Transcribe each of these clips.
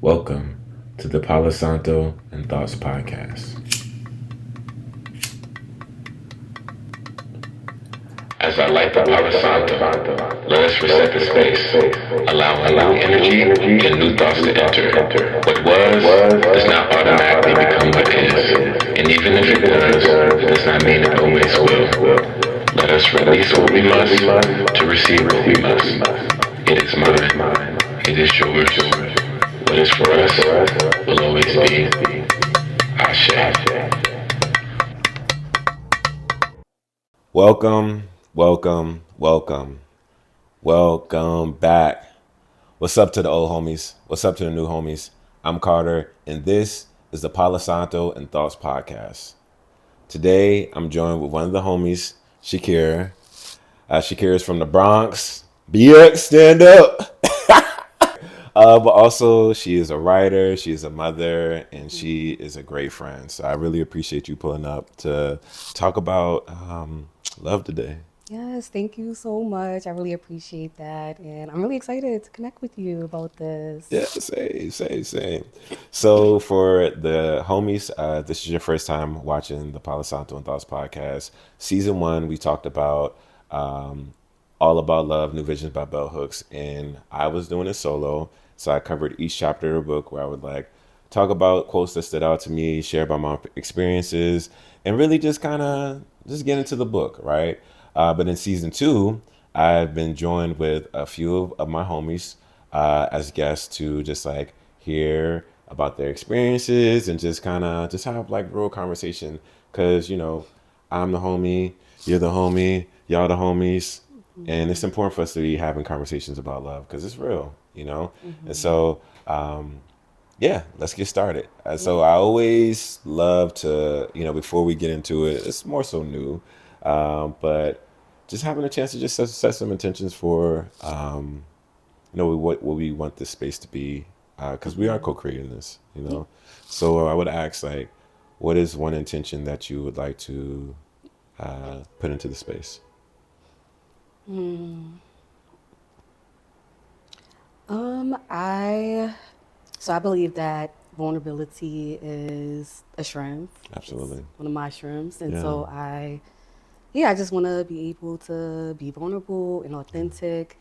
Welcome to the Palo Santo and Thoughts podcast. As I light the Palo Santo, let us reset the space, allowing new energy and new thoughts to enter. What was does not automatically become what is, and even if it does, it does not mean it always will. Let us release what we must to receive what we must. It is mine. It is yours. What is for us will always be Ashe. Welcome back. What's up to the old homies? What's up to the new homies? I'm Carter, and this is the Palo Santo and Thoughts podcast. Today, I'm joined with one of the homies, Sheakira. Sheakira is from the Bronx. BX, stand up. But also, she is a writer, she is a mother, and she is a great friend. So I really appreciate you pulling up to talk about love today. Yes, thank you so much. I really appreciate that. And I'm really excited to connect with you about this. Yeah, same. So for the homies, this is your first time watching the Palo Santo and Thoughts podcast. Season 1, we talked about All About Love, New Visions by Bell Hooks, and I was doing it solo. So I covered each chapter of the book where I would talk about quotes that stood out to me, share about my experiences, and really just kind of just get into the book, right? But in season 2, I've been joined with a few of my homies as guests to just hear about their experiences and just kind of just have real conversation. Cause I'm the homie, you're the homie, y'all the homies, and it's important for us to be having conversations about love because it's real. And so yeah, let's get started. So I always love to, before we get into it, it's more so new, but just having a chance to just set some intentions for, what we want this space to be, because we are co-creating this. So I would ask, what is one intention that you would like to put into the space? I believe that vulnerability is a strength. Absolutely. It's one of my strengths. And Yeah. so I just want to be able to be vulnerable and authentic.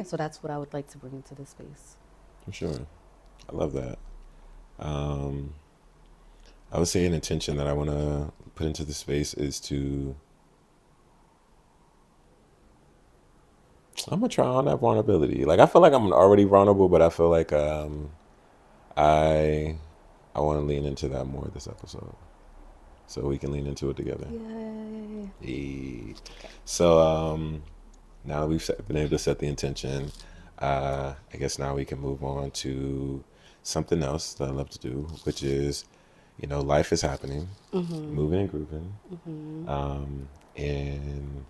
So that's what I would like to bring into this space. For sure. I love that. I would say an intention that I want to put into the space is to, I'm going to try on that vulnerability. I feel like I'm already vulnerable, but I feel like I want to lean into that more this episode. So we can lean into it together. Yay. Hey. So now that we've been able to set the intention, I guess now we can move on to something else that I love to do, which is, life is happening, moving and grooving, and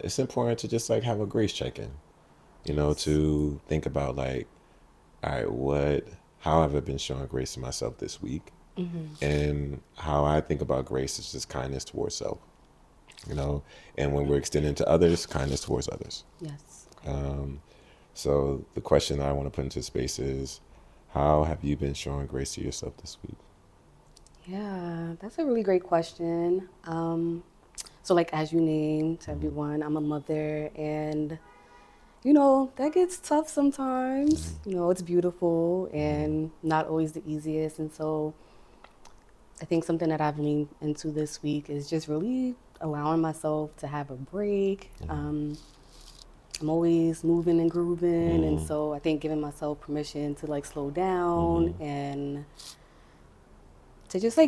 it's important to just have a grace check-in, to think about all right, how have I been showing grace to myself this week? And how I think about grace is just kindness towards self, and when we're extending to others, kindness towards others. Yes. So the question I want to put into space is, how have you been showing grace to yourself this week? Yeah, that's a really great question. As you named everyone, I'm a mother, and that gets tough sometimes. It's beautiful and not always the easiest. And so I think something that I've leaned into this week is just really allowing myself to have a break. I'm always moving and grooving, and so I think giving myself permission to slow down and to just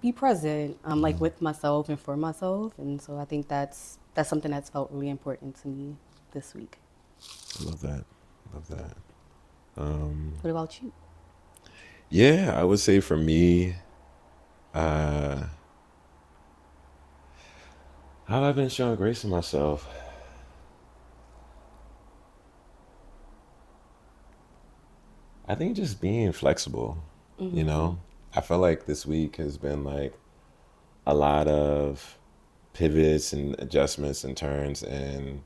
be present, with myself and for myself. And so I think that's something that's felt really important to me this week. I love that. What about you? Yeah, I would say for me, how have I been showing grace to myself? I think just being flexible, I feel like this week has been a lot of pivots and adjustments and turns, and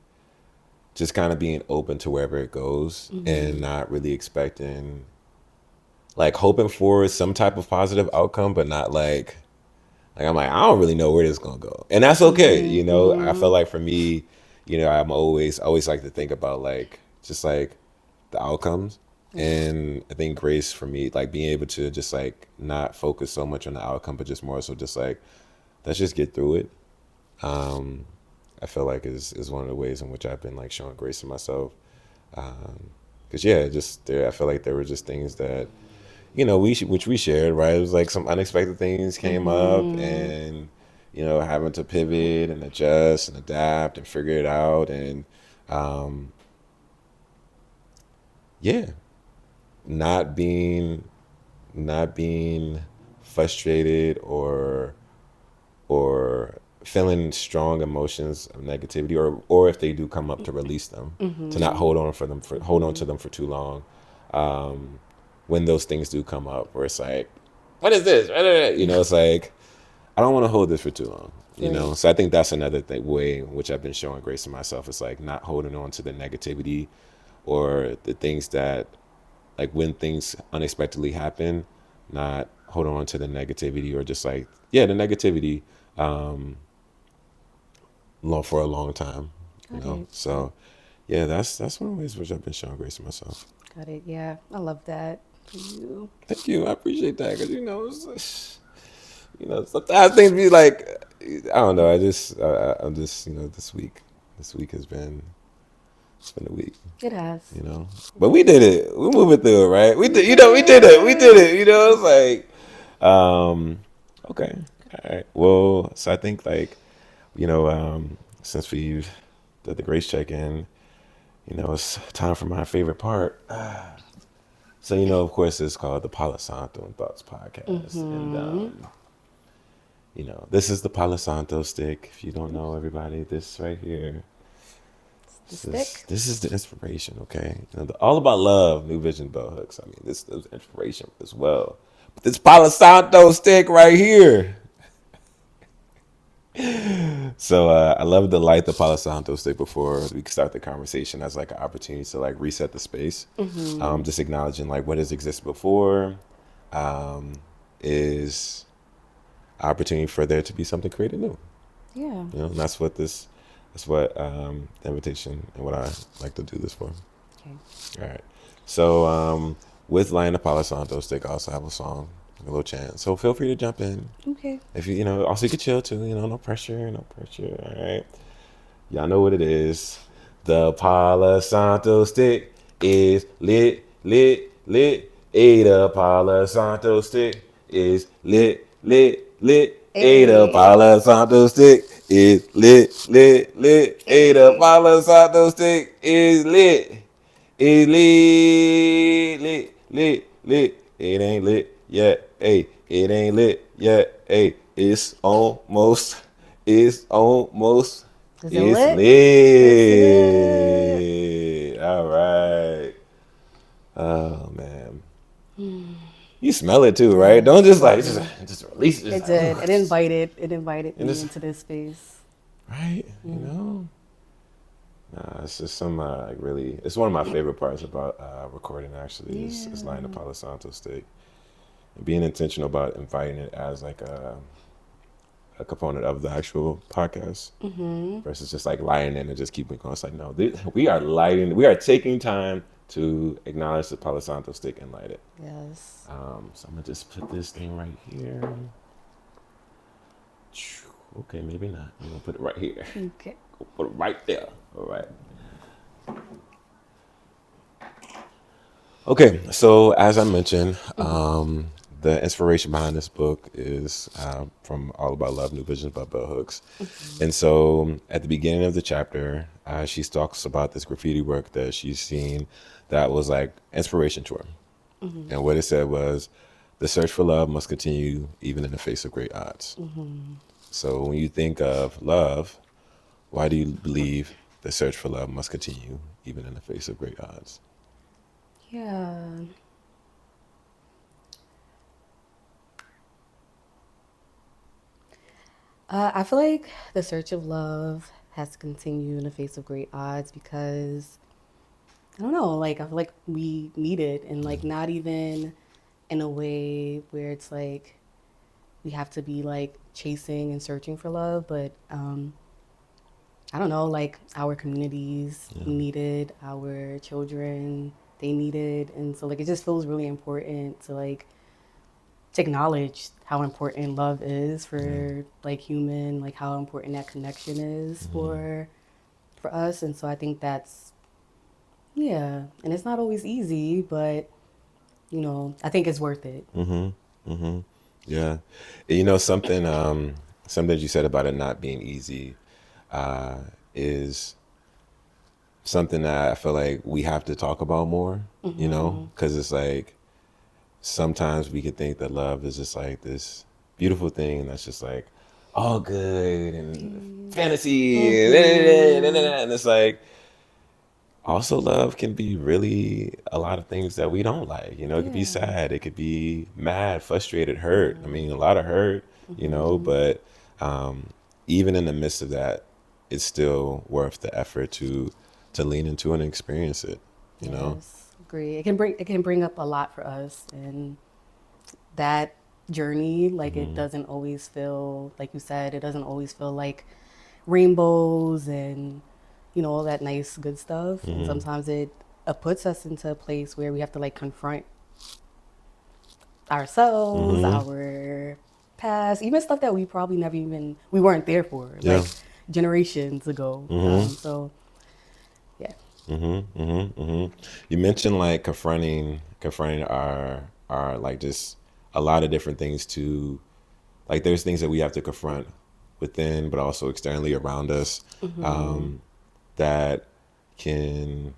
just kind of being open to wherever it goes and not really expecting, like hoping for some type of positive outcome, but not like I'm like, I don't really know where this is gonna go, and that's okay. You know, I feel like for me, you know, I'm always like to think about like just like the outcomes, and I think grace for me, like being able to just like not focus so much on the outcome, but just more so just like let's just get through it. I feel like is one of the ways in which I've been like showing grace to myself. Cause yeah, just there, I feel like there were just things that, you know, which we shared, right? It was like some unexpected things came up, and you know, having to pivot and adjust and adapt and figure it out, and um, yeah, not being not being frustrated or feeling strong emotions of negativity, or if they do come up, to release them, to not hold on to them for too long. When those things do come up, where it's like, what is this? You know, it's like I don't want to hold this for too long. You know, Right. so I think that's another way in which I've been showing grace to myself. It's like not holding on to the negativity or the things that, like when things unexpectedly happen, not holding on to the negativity or just like, yeah, the negativity for a long time, you Got know. it. So yeah, that's one of the ways which I've been showing grace to myself. Got it. Yeah, I love that for you. Thank you, I appreciate that, because you know, you know, sometimes things be like, I don't know. I'm just, you know, this week has been, it's been a week, It has. you know. But we did it. We're moving through it, right? We We did, you did know, we did it. We did it. it. You know, it's like, okay, all right. Well, so I think like, you know, since we've did the grace check in, you know, it's time for my favorite part. So, you know, of course, it's called the Palo Santo and Thoughts podcast. And, you know, this is the Palo Santo stick. If you don't know, everybody, this right here, The stick. this is the inspiration, okay? You know, all about love, New Vision Bell Hooks. I mean, this is inspiration as well. But this Palo Santo stick right here. So I love to light the Palo Santo stick before we can start the conversation as like an opportunity to like reset the space. Just acknowledging like what has existed before, is opportunity for there to be something created new. Yeah. You know, and that's what the invitation and what I like to do this for. Okay. All right. So with lighting the Palo Santo stick, I also have a song, a little chant. So feel free to jump in. Okay. If you know, also you can chill too, you know, no pressure, no pressure. All right. Y'all know what it is. The Palo Santo stick is lit, lit, lit. The Palo Santo stick is lit, lit, lit. The Hey. Palo Santo stick is lit, lit, lit. The Hey. Palo Santo stick is lit. It's lit, lit, lit, lit. It ain't lit yet, hey. It ain't lit yet, hey. It's almost, Is it it's lit? It's lit. lit. All right. Oh man, you smell it too, right? Yes. Don't just like just release it. Just It like, did. ooh. It invited. It invited And me it's into this space. right, you know. Nah, it's just some like really. It's one of my favorite parts about recording. Actually, is lighting the Yeah. Palo Santo stick and being intentional about inviting it as like a component of the actual podcast versus just like lighting it and just keeping going. It's like no, we are lighting. We are taking time to acknowledge the Palo Santo stick and light it. Yes. So I'm gonna just put this thing right here. Okay, maybe not. I'm gonna put it right here. Okay. Put it right there. All right. Okay, so as I mentioned, the inspiration behind this book is from All About Love, New Visions by Bell Hooks. And so at the beginning of the chapter, she talks about this graffiti work that she's seen that was like inspiration to her. And what it said was, the search for love must continue even in the face of great odds. So when you think of love, why do you believe the search for love must continue even in the face of great odds? Yeah. I feel like the search of love has to continue in the face of great odds because I don't know, like I feel like we need it, and like not even in a way where it's like we have to be like chasing and searching for love, but I don't know, like our communities needed, our children they needed, and so like it just feels really important to like to acknowledge how important love is for like human, like how important that connection is for us, and so I think that's yeah, and it's not always easy, but you know, I think it's worth it. Yeah. Something something you said about it not being easy is something that I feel like we have to talk about more, because it's like sometimes we could think that love is just like this beautiful thing that's just like all good and fantasy and it's like also love can be really a lot of things that we don't like. It could be Yeah. sad, it could be mad, frustrated, hurt. I mean, a lot of hurt, but even in the midst of that, it's still worth the effort to lean into and experience it, you know. Yes, agree. It can bring up a lot for us, and that journey, like it doesn't always feel like you said, it doesn't always feel like rainbows and all that nice good stuff. And sometimes it puts us into a place where we have to like confront ourselves, our past, even stuff that we probably never even we weren't there for, Yeah. like generations ago. So yeah. You mentioned like confronting our like just a lot of different things to like there's things that we have to confront within but also externally around us that can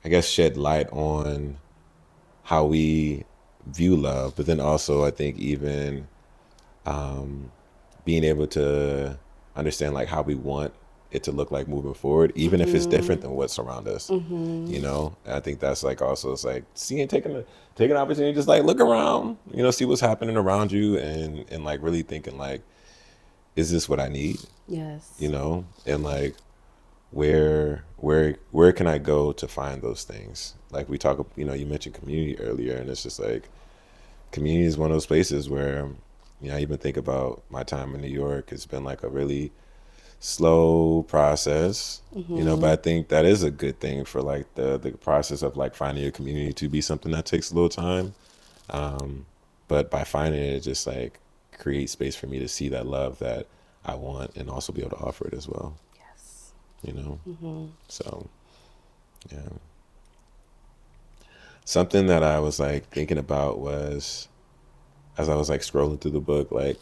I guess shed light on how we view love, but then also I think even being able to understand like how we want it to look like moving forward, even if it's different than what's around us. And I think that's like also it's like seeing taking an opportunity to just like look around, see what's happening around you and like really thinking like, is this what I need? Yes. And like where can I go to find those things? Like we talk, you mentioned community earlier, and it's just like community is one of those places where, I even think about my time in New York. It's been like a really slow process, but I think that is a good thing for like the process of like finding a community to be something that takes a little time. But by finding it, it just like creates space for me to see that love that I want and also be able to offer it as well, Yes. So, yeah. Something that I was like thinking about was as I was like scrolling through the book, like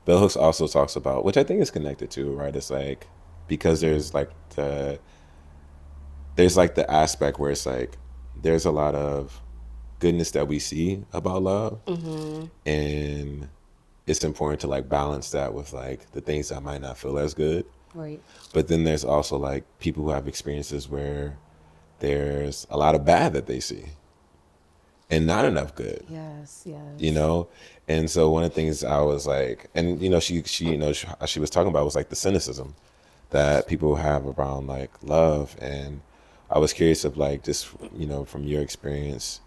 Bell Hooks also talks about, which I think is connected to, right? It's like because there's like the aspect where it's like there's a lot of goodness that we see about love, and it's important to like balance that with like the things that might not feel as good. Right. But then there's also like people who have experiences where there's a lot of bad that they see and not enough good. Yes. Yes. And so one of the things I was like, and she was talking about was like the cynicism that people have around like love. And I was curious of like just from your experience,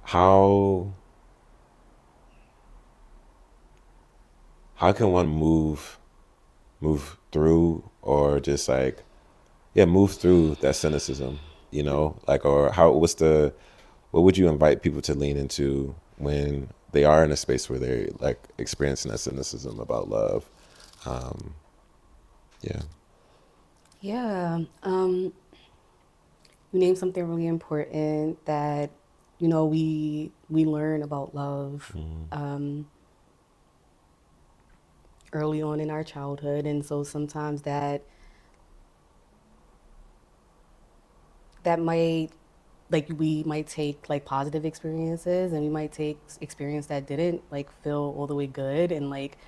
how can one move through or just like move through that cynicism, like, or what would you invite people to lean into when they are in a space where they're like experiencing that cynicism about love? Yeah. Yeah. You named something really important that we learn about love early on in our childhood, and so sometimes that might like we might take like positive experiences, and we might take experience that didn't like feel all the way good, and like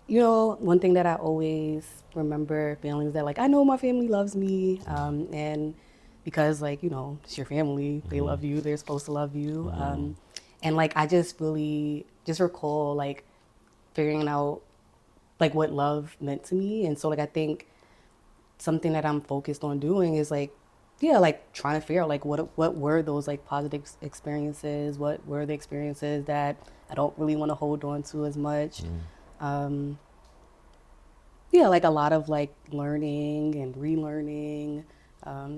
one thing that I always remember feeling is that like I know my family loves me, and because like it's your family, they love you, they're supposed to love you, and like I just really just recall like figuring out like what love meant to me. And so like I think something that I'm focused on doing is like, yeah, like trying to figure out like what were those like positive experiences, what were the experiences that I don't really want to hold on to as much. um yeah, like a lot of like learning and relearning.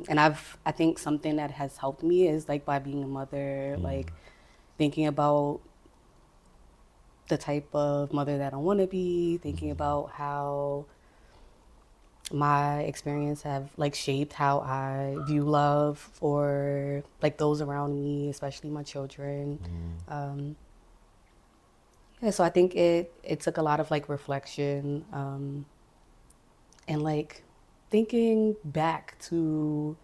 And I think something that has helped me is like by being a mother, like thinking about the type of mother that I want to be, thinking about how my experience have like shaped how I view love for like those around me, especially my children. Um, yeah, so I think it took a lot of like reflection, and like thinking back to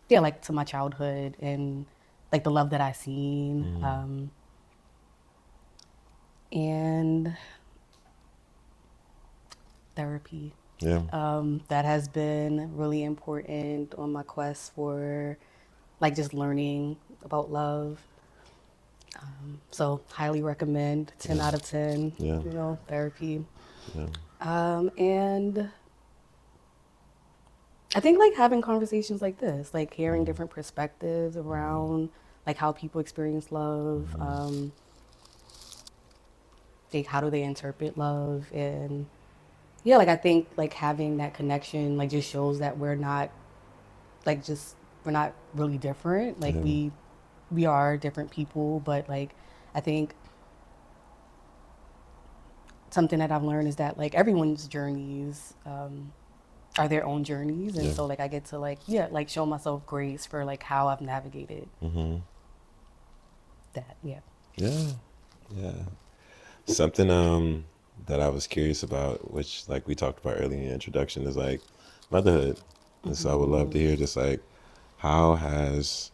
yeah, like to my childhood and like the love that I seen, and therapy. Yeah. That has been really important on my quest for like just learning about love. So highly recommend, 10 out of 10, Yeah. you know, therapy. Yeah. And I think like having conversations like this, like hearing different perspectives around like how people experience love, like how do they interpret love, and yeah, like I think like having that connection like just shows that we're not like just we're not really different. Like Yeah. we are different people, but like I think something that I've learned is that like everyone's journeys are their own journeys, and Yeah. so like I get to like yeah like show myself grace for like how I've navigated that. Yeah. Yeah. Yeah. Something that I was curious about, which like we talked about earlier in the introduction, is like motherhood. And so I would love to hear just like how has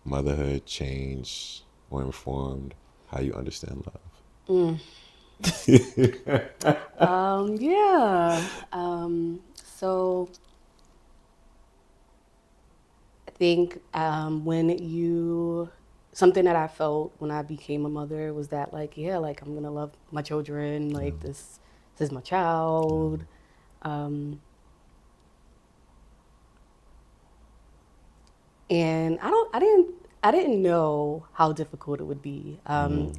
motherhood changed or informed how you understand love? Yeah. So I think when you something that I felt when I became a mother was that like yeah like I'm gonna love my children, like this is my child. Um, and I didn't know how difficult it would be.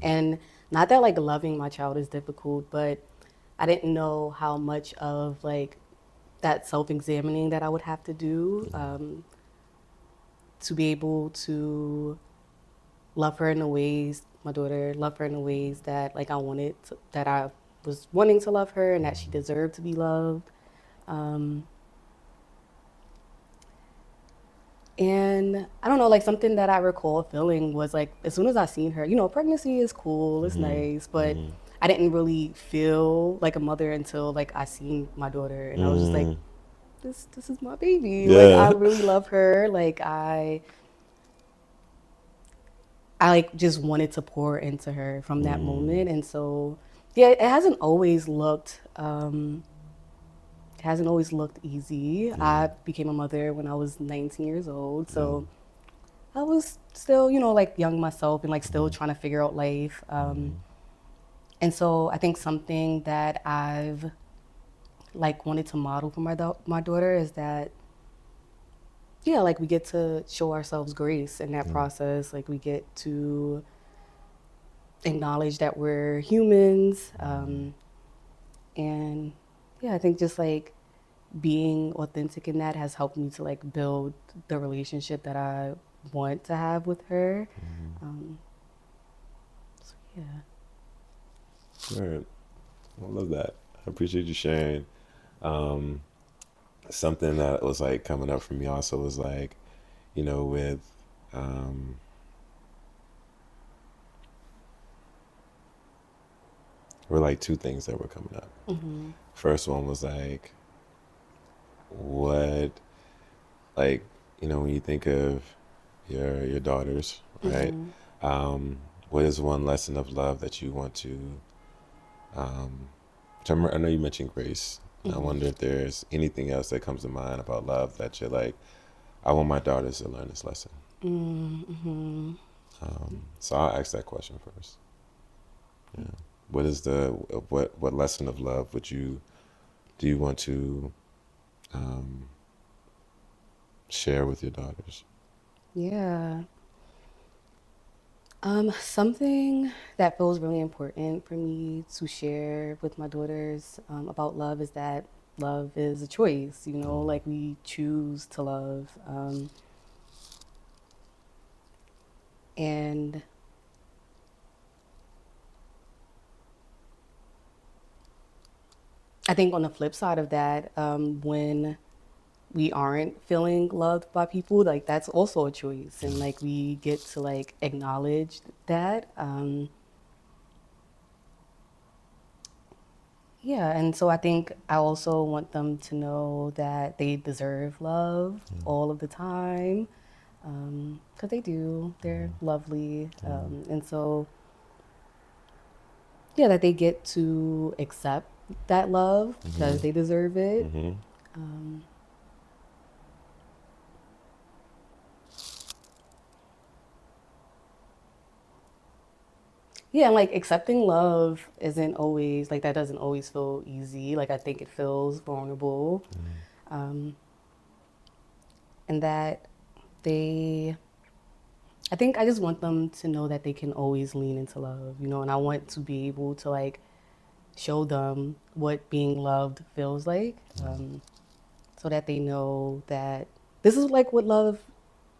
And not that like loving my child is difficult, but I didn't know how much of like that self-examining that I would have to do, to be able to love her in the ways my daughter love her in the ways that like that I was wanting to love her and that she deserved to be loved. Um, And I don't know, like something that I recall feeling was like as soon as I seen her, you know, pregnancy is cool, it's nice, but I didn't really feel like a mother until like I seen my daughter, and I was just like, this is my baby. Like I Yeah. really love her. Like I like just wanted to pour into her from that moment. And so yeah, it hasn't always looked easy. I became a mother when I was 19 years old, so I was still, you know, like young myself and like still trying to figure out life. And so I think something that I've like wanted to model for my daughter is that, yeah, like we get to show ourselves grace in that process. Like we get to acknowledge that we're humans. And yeah, I think just like being authentic in that has helped me to like build the relationship that I want to have with her. So yeah. All right. I love that. I appreciate you sharing. Um, Something that was like coming up for me also was like, you know, with um, were like two things that were coming up. First one was like, what, like, you know, when you think of your daughters, right? Um, what is one lesson of love that you want to I know you mentioned grace. I wonder if there's anything else that comes to mind about love that you're like, I want my daughters to learn this lesson. So I'll ask that question first. Yeah. what is the what lesson of love do you want to share with your daughters? Yeah. Something that feels really important for me to share with my daughters about love is that love is a choice, you know, like we choose to love. And I think on the flip side of that, when we aren't feeling loved by people, like that's also a choice. And like we get to like acknowledge that. Yeah, and so I think I also want them to know that they deserve love all of the time, because they do. They're lovely, and so yeah, that they get to accept that love because they deserve it. Mm-hmm. Yeah, and like accepting love isn't always like that. Doesn't always feel easy. Like I think it feels vulnerable, um, and that they I think I just want them to know that they can always lean into love, you know, and I want to be able to like show them what being loved feels like, so that they know that this is like what love,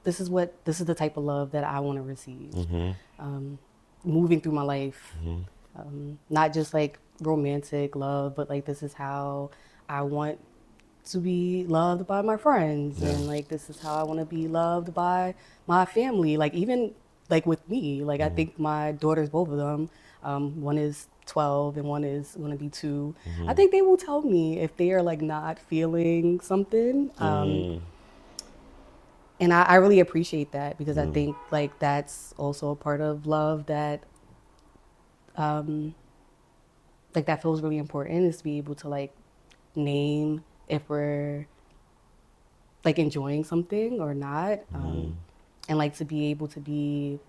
this is the type of love that I want to receive, Mm-hmm. moving through my life, Mm-hmm. not just like romantic love, but like this is how I want to be loved by my friends, Yeah. and like this is how I want to be loved by my family, like even like with me, like I think my daughters, both of them, one is 12 and one is going to be 2. I think they will tell me if they are like not feeling something, Mm-hmm. and I really appreciate that because I think like that's also a part of love that like that feels really important, is to be able to like name if we're like enjoying something or not, and like to be able to be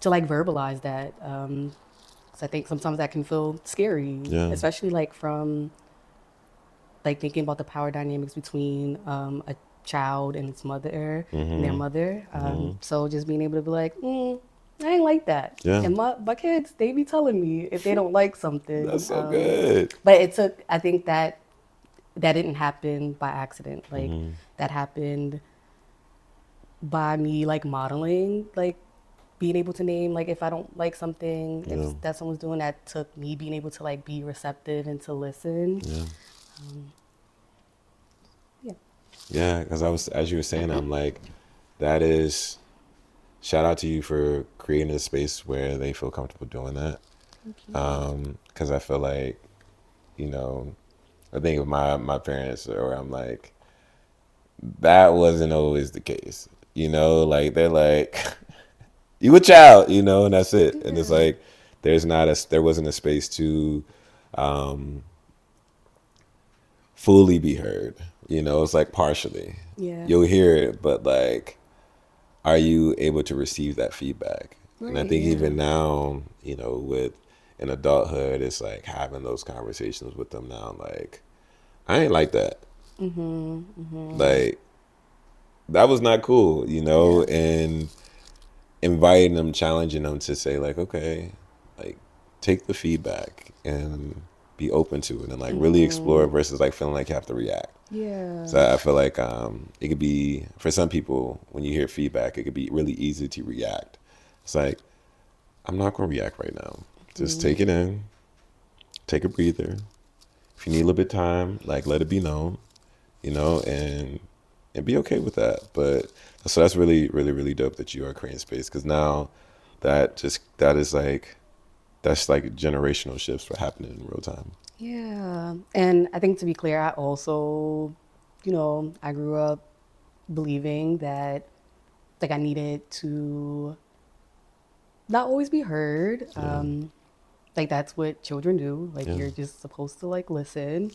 to like verbalize that, 'cause I think sometimes that can feel scary, Yeah. especially like from like thinking about the power dynamics between a child and its mother and their Mm-hmm. mother, Mm-hmm. so just being able to be like, I ain't like that, Yeah. and my kids, they be telling me if they don't like something, That's so good. but it took, I think that didn't happen by accident, like Mm-hmm. that happened by me like modeling, like being able to name like if I don't like something, if Yeah. that someone's doing, that took me being able to like be receptive and to listen. Yeah. Yeah. Yeah. Because I was, as you were saying, I'm like, that is, shout out to you for creating a space where they feel comfortable doing that. Thank you. Because I feel like, you know, I think of my parents, or I'm like, that wasn't always the case. You know, like they're like, you a child, you know, and that's it. And it's Yeah. like, there wasn't a space to fully be heard. You know, it's like partially. Yeah. You'll hear it, but like, are you able to receive that feedback? And I Right. think Yeah. even now, you know, with in adulthood, it's like having those conversations with them now. Like, I ain't like that. Like, that was not cool, you know, Yeah. and inviting them, challenging them to say like, okay, like take the feedback and be open to it and like really explore versus like feeling like you have to react. Yeah. So I feel like it could be, for some people, when you hear feedback, it could be really easy to react. It's like, I'm not going to react right now. Just take it in, take a breather. If you need a little bit of time, like let it be known, you know, and be okay with that. But so that's really, really, really dope that you are creating space, because now that is like, that's like generational shifts for happening in real time. Yeah. And I think to be clear, I also, you know, I grew up believing that like I needed to not always be heard. Yeah, Like that's what children do. Like yeah, you're just supposed to like listen.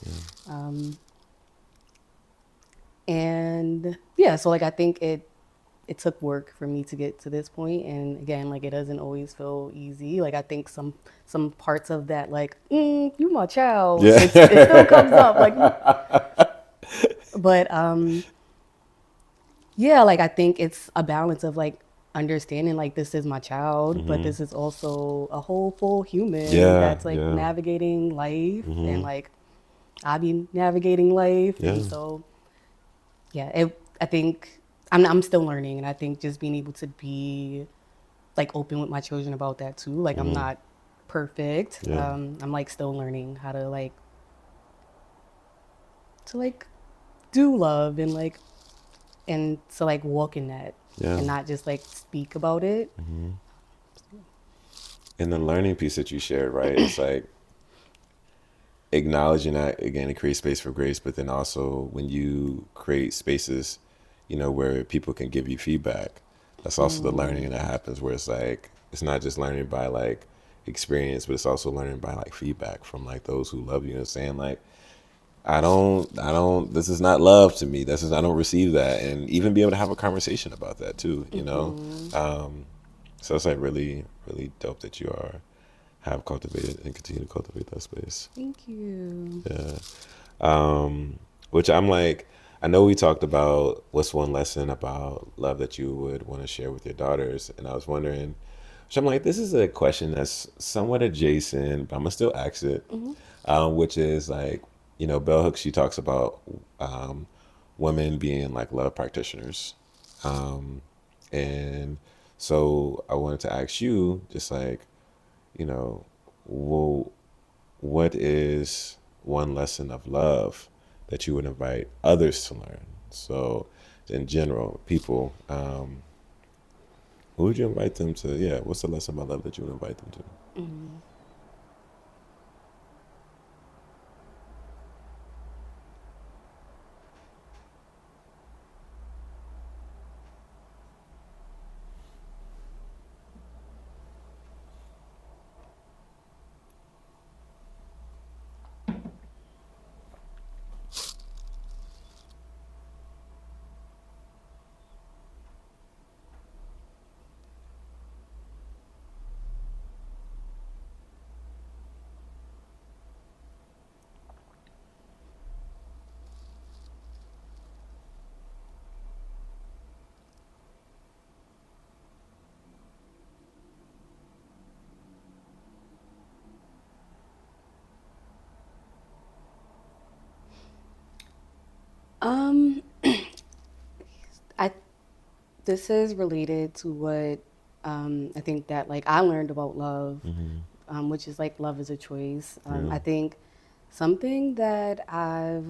And yeah, so like I think it took work for me to get to this point, and again, like it doesn't always feel easy. Like I think some parts of that, like you my child, Yeah. it still comes up. Like, but yeah, like I think it's a balance of like understanding like this is my child, but this is also a whole full human Yeah, that's like yeah. navigating life, and like I be navigating life, Yeah. and so yeah, I think I'm still learning, and I think just being able to be like open with my children about that too. Like I'm not perfect. Yeah. I'm like still learning how to like do love and to like walk in that Yeah. and not just like speak about it. And the learning piece that you shared, right? It's like acknowledging that again, it creates space for grace, but then also when you create spaces, where people can give you feedback, that's also the learning that happens where it's like, it's not just learning by like experience, but it's also learning by like feedback from like those who love you and saying like, this is not love to me. I don't receive that. And even be able to have a conversation about that too. So it's like really, really dope that have cultivated and continue to cultivate that space. Thank you. Yeah. Which I'm like, I know we talked about what's one lesson about love that you would want to share with your daughters. And I was wondering, which I'm like, this is a question that's somewhat adjacent, but I'm gonna still ask it. Which is like, Bell Hooks, she talks about women being like love practitioners. And so I wanted to ask you, just like, you know, well, what is one lesson of love that you would invite others to learn? So, in general, people, who would you invite them to? Yeah, what's the lesson about love that you would invite them to? Um, I this is related to what I think that like I learned about love, which is like love is a choice. Yeah. I think something that I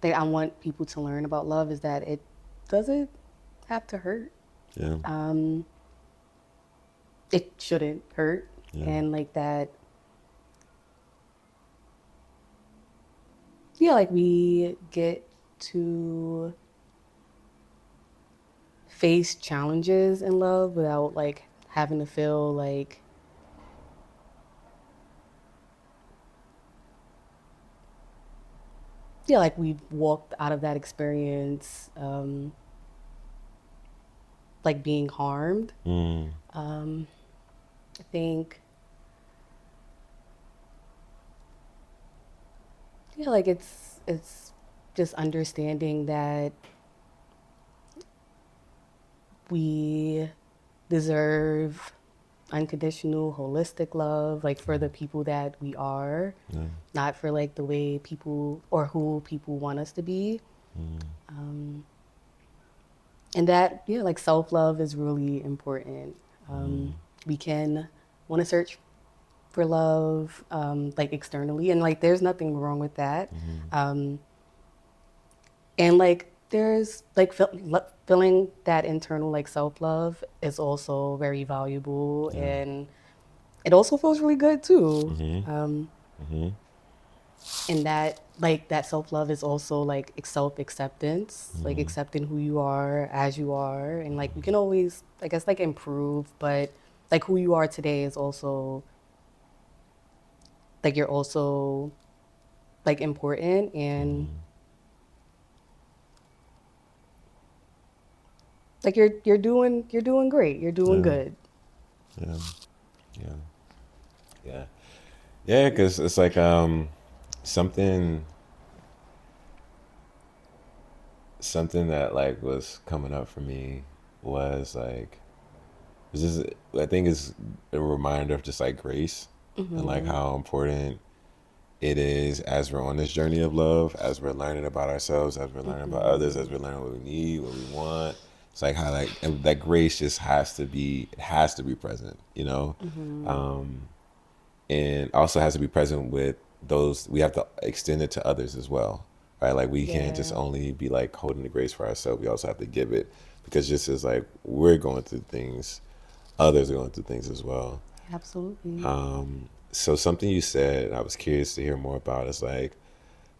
want people to learn about love is that it doesn't have to hurt. Yeah. It shouldn't hurt, Yeah. and like that. Yeah, like we get to face challenges in love without like having to feel like yeah, like we've walked out of that experience like being harmed. Mm. I think yeah, like it's just understanding that we deserve unconditional holistic love like for the people that we are, Yeah. not for like the way people or who people want us to be. And that yeah, like self-love is really important. We can want to search for love like externally, and like there's nothing wrong with that. And like there's like feeling that internal like self-love is also very valuable, Yeah. and it also feels really good too. And that like that self-love is also like self-acceptance, like accepting who you are as you are, and like we can always I guess like improve, but like who you are today is also like you're also like important. And Like you're doing great. You're doing Yeah. good. Yeah. Yeah. Yeah. Yeah. Because it's like something something that like was coming up for me was like it's just I think it's a reminder of just like grace and like Mhm. how important it is as we're on this journey of love, as we're learning about ourselves, as we're learning about others, as Mhm. we're learning what we need, what we want. It's like how like and that grace just has to be it has to be present, you know, Mhm. um, and also has to be present with those we have to extend it to others as well, right? Like we can't just Yeah. only be like holding the grace for ourselves. We also have to give it because just as like we're going through things, others are going through things as well. Absolutely. So something you said, I was curious to hear more about, is like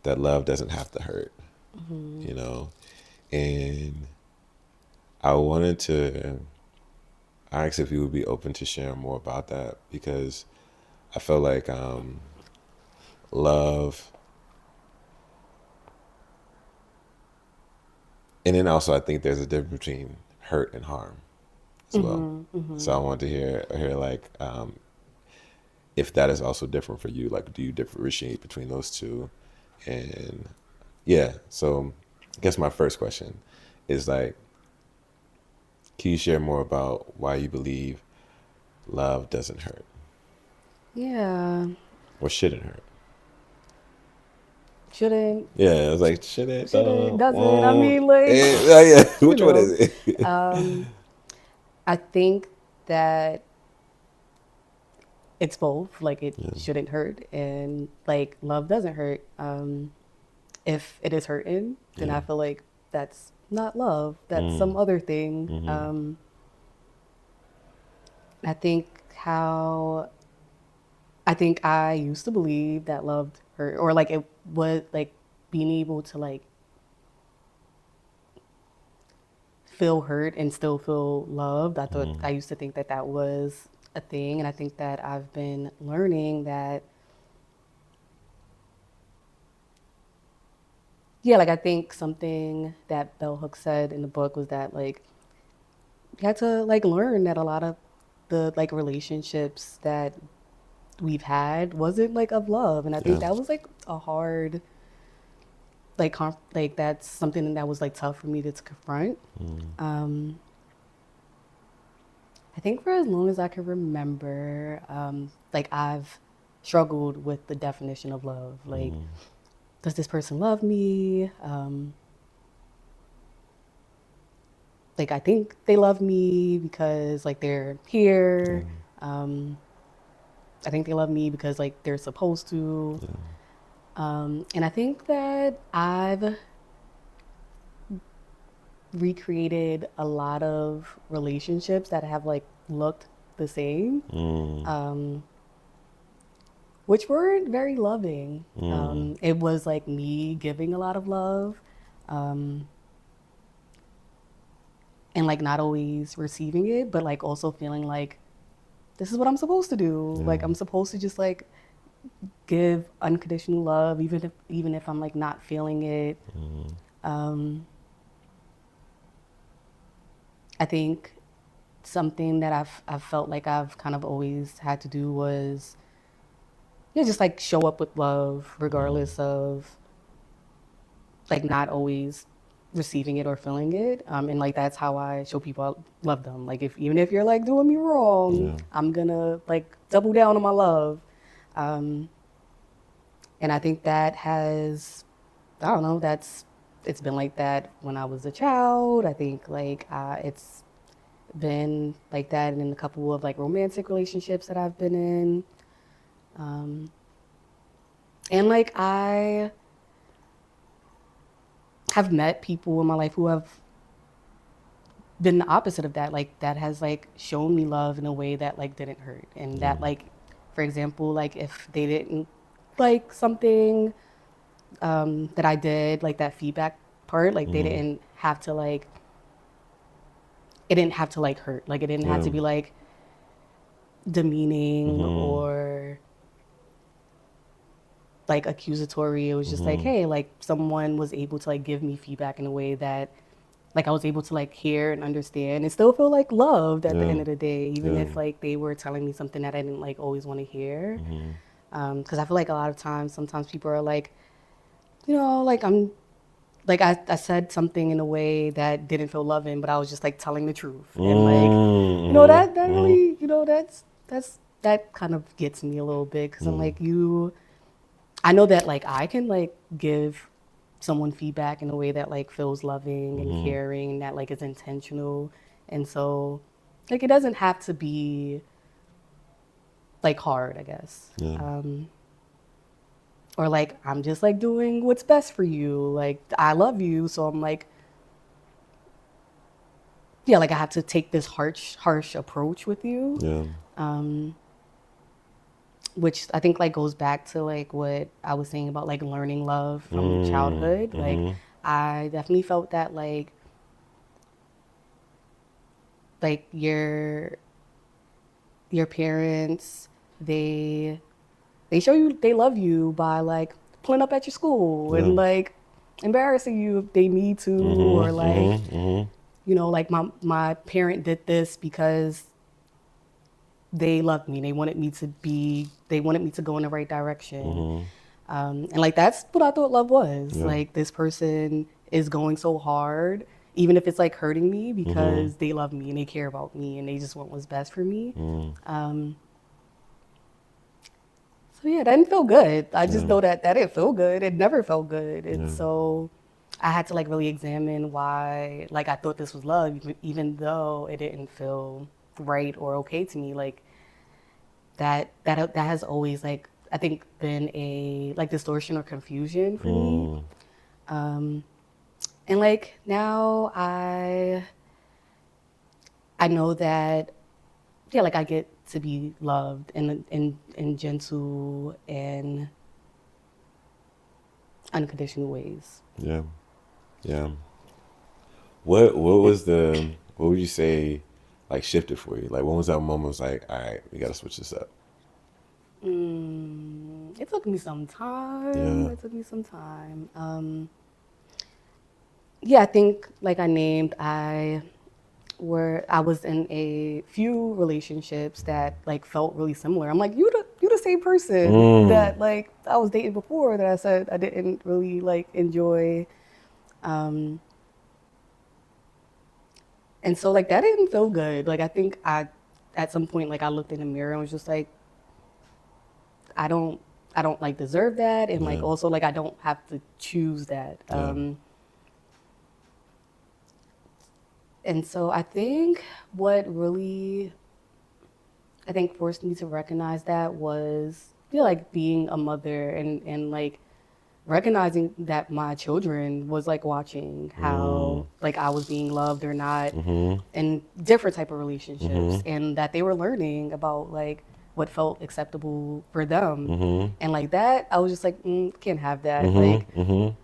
that love doesn't have to hurt, Mhm. you know? And I wanted to ask if you would be open to sharing more about that because I feel like love, and then also I think there's a difference between hurt and harm as well. Mhm. So I Mhm. wanted to hear like if that is also different for you. Like, do you differentiate between those two? And yeah, so I guess my first question is like, can you share more about why you believe love doesn't hurt Yeah. or shouldn't hurt? Shouldn't Yeah, I was like, should it? shouldn't doesn't. I Won't. mean, like, Yeah. you Which one is know. it? Um, I think that it's both. Like it Yeah. shouldn't hurt, and like love doesn't hurt. If it is hurting, then Yeah. I feel like that's not love. That's Mm. some other thing. Mm-hmm. I think how I think I used to believe that love hurt, or like it was like being able to like feel hurt and still feel loved. I thought I Mm. used to think that that was a thing, and I think that I've been learning that. Yeah, like I think something that Bell Hooks said in the book was that like you had to like learn that a lot of the like relationships that we've had wasn't like of love, and I think Yeah. that was like a hard like like that's something that was like tough for me to confront. Mm. Um, I think for as long as I can remember, like I've struggled with the definition of love. Like, Mm. does this person love me? Like I think they love me because like they're Yeah. here. Um, I think they love me because like they're supposed to. Yeah. And I think that I've recreated a lot of relationships that have like looked the same, Mm. which weren't very loving. Mm. It was like me giving a lot of love, um, and like not always receiving it, but like also feeling like this is what I'm supposed to do. Yeah. Like I'm supposed to just like give unconditional love, even if I'm like not feeling it. Mm. Um, I think something that I've felt like I've kind of always had to do was yeah, just like show up with love, Mm. regardless of like not always receiving it or feeling it. And like that's how I show people I love them. Like if even if you're like doing me wrong, Yeah. I'm gonna like double down on my love. Um, and I think that has I don't know, it's been like that when I was a child. I think like it's been like that in a couple of like romantic relationships that I've been in. Um, and like I have met people in my life who have been the opposite of that. Like that has like shown me love in a way that like didn't hurt. And Yeah. that like, for example, like if they didn't like something that I did, like that feedback part, like they Mm. didn't have to like it didn't have to like hurt. Like it didn't have Yeah. to be like demeaning Mm-hmm. or like accusatory. It was just like, Mm-hmm. hey, like someone was able to like give me feedback in a way that, like I was able to like hear and understand and still feel like loved at the Yeah. end of the day, even Yeah. if like they were telling me something that I didn't like always want to hear. Mm-hmm. Because I feel like a lot of times, sometimes people are like, like I said something in a way that didn't feel loving, but I was just like telling the truth. And like, that Mm-hmm. really, that kind of gets me a little bit because I'm like, I know that like I can like give someone feedback in a way that like feels loving and Mm-hmm. caring and that like is intentional. And so like it doesn't have to be like hard, I guess. Yeah. Or like I'm just like doing what's best for you. Like I love you, so I'm like, yeah, like I have to take this harsh approach with you, Yeah. which I think like goes back to like what I was saying about like learning love from childhood. Like Mm-hmm. I definitely felt that like your parents, they show you they love you by like pulling up at your school Yeah. and like embarrassing you if they need to, or Mm-hmm. like, Mm-hmm. like my parent did this because they loved me. They wanted me to go in the right direction. Mm-hmm. And like that's what I thought love was. Yeah. Like this person is going so hard, even if it's like hurting me, Mm-hmm. because they love me and they care about me and they just want what's best for me. So yeah, that didn't feel good. I just Yeah. know that didn't feel good. It never felt good. And Yeah. so I had to like really examine why like I thought this was love, even though it didn't feel right or okay to me. Like that has always like I think been a like distortion or confusion for me. Mm. And like now I know that yeah, like I get to be loved and gentle and unconditional ways. Yeah. Yeah. What was what would you say like shifted for you? Like when was that moment was like, all right, we gotta switch this up? It took me some time. Yeah. It took me some time. Yeah, I think like I named, I was in a few relationships that like felt really similar. I'm like, you the same person Mm. that like I was dating before that I said I didn't really like enjoy. And so like that didn't feel good. Like I think I at some point like I looked in the mirror and was just like, I don't I don't like deserve that, and like Yeah. also like I don't have to choose that. Yeah. And so I think what really I think forced me to recognize that was like being a mother and like recognizing that my children was like watching Mm. how like I was being loved or not Mm-hmm. in different type of relationships, Mm-hmm. and that they were learning about like what felt acceptable for them. Mm-hmm. And like that I was just like, can't have that. Mm-hmm. Mm-hmm.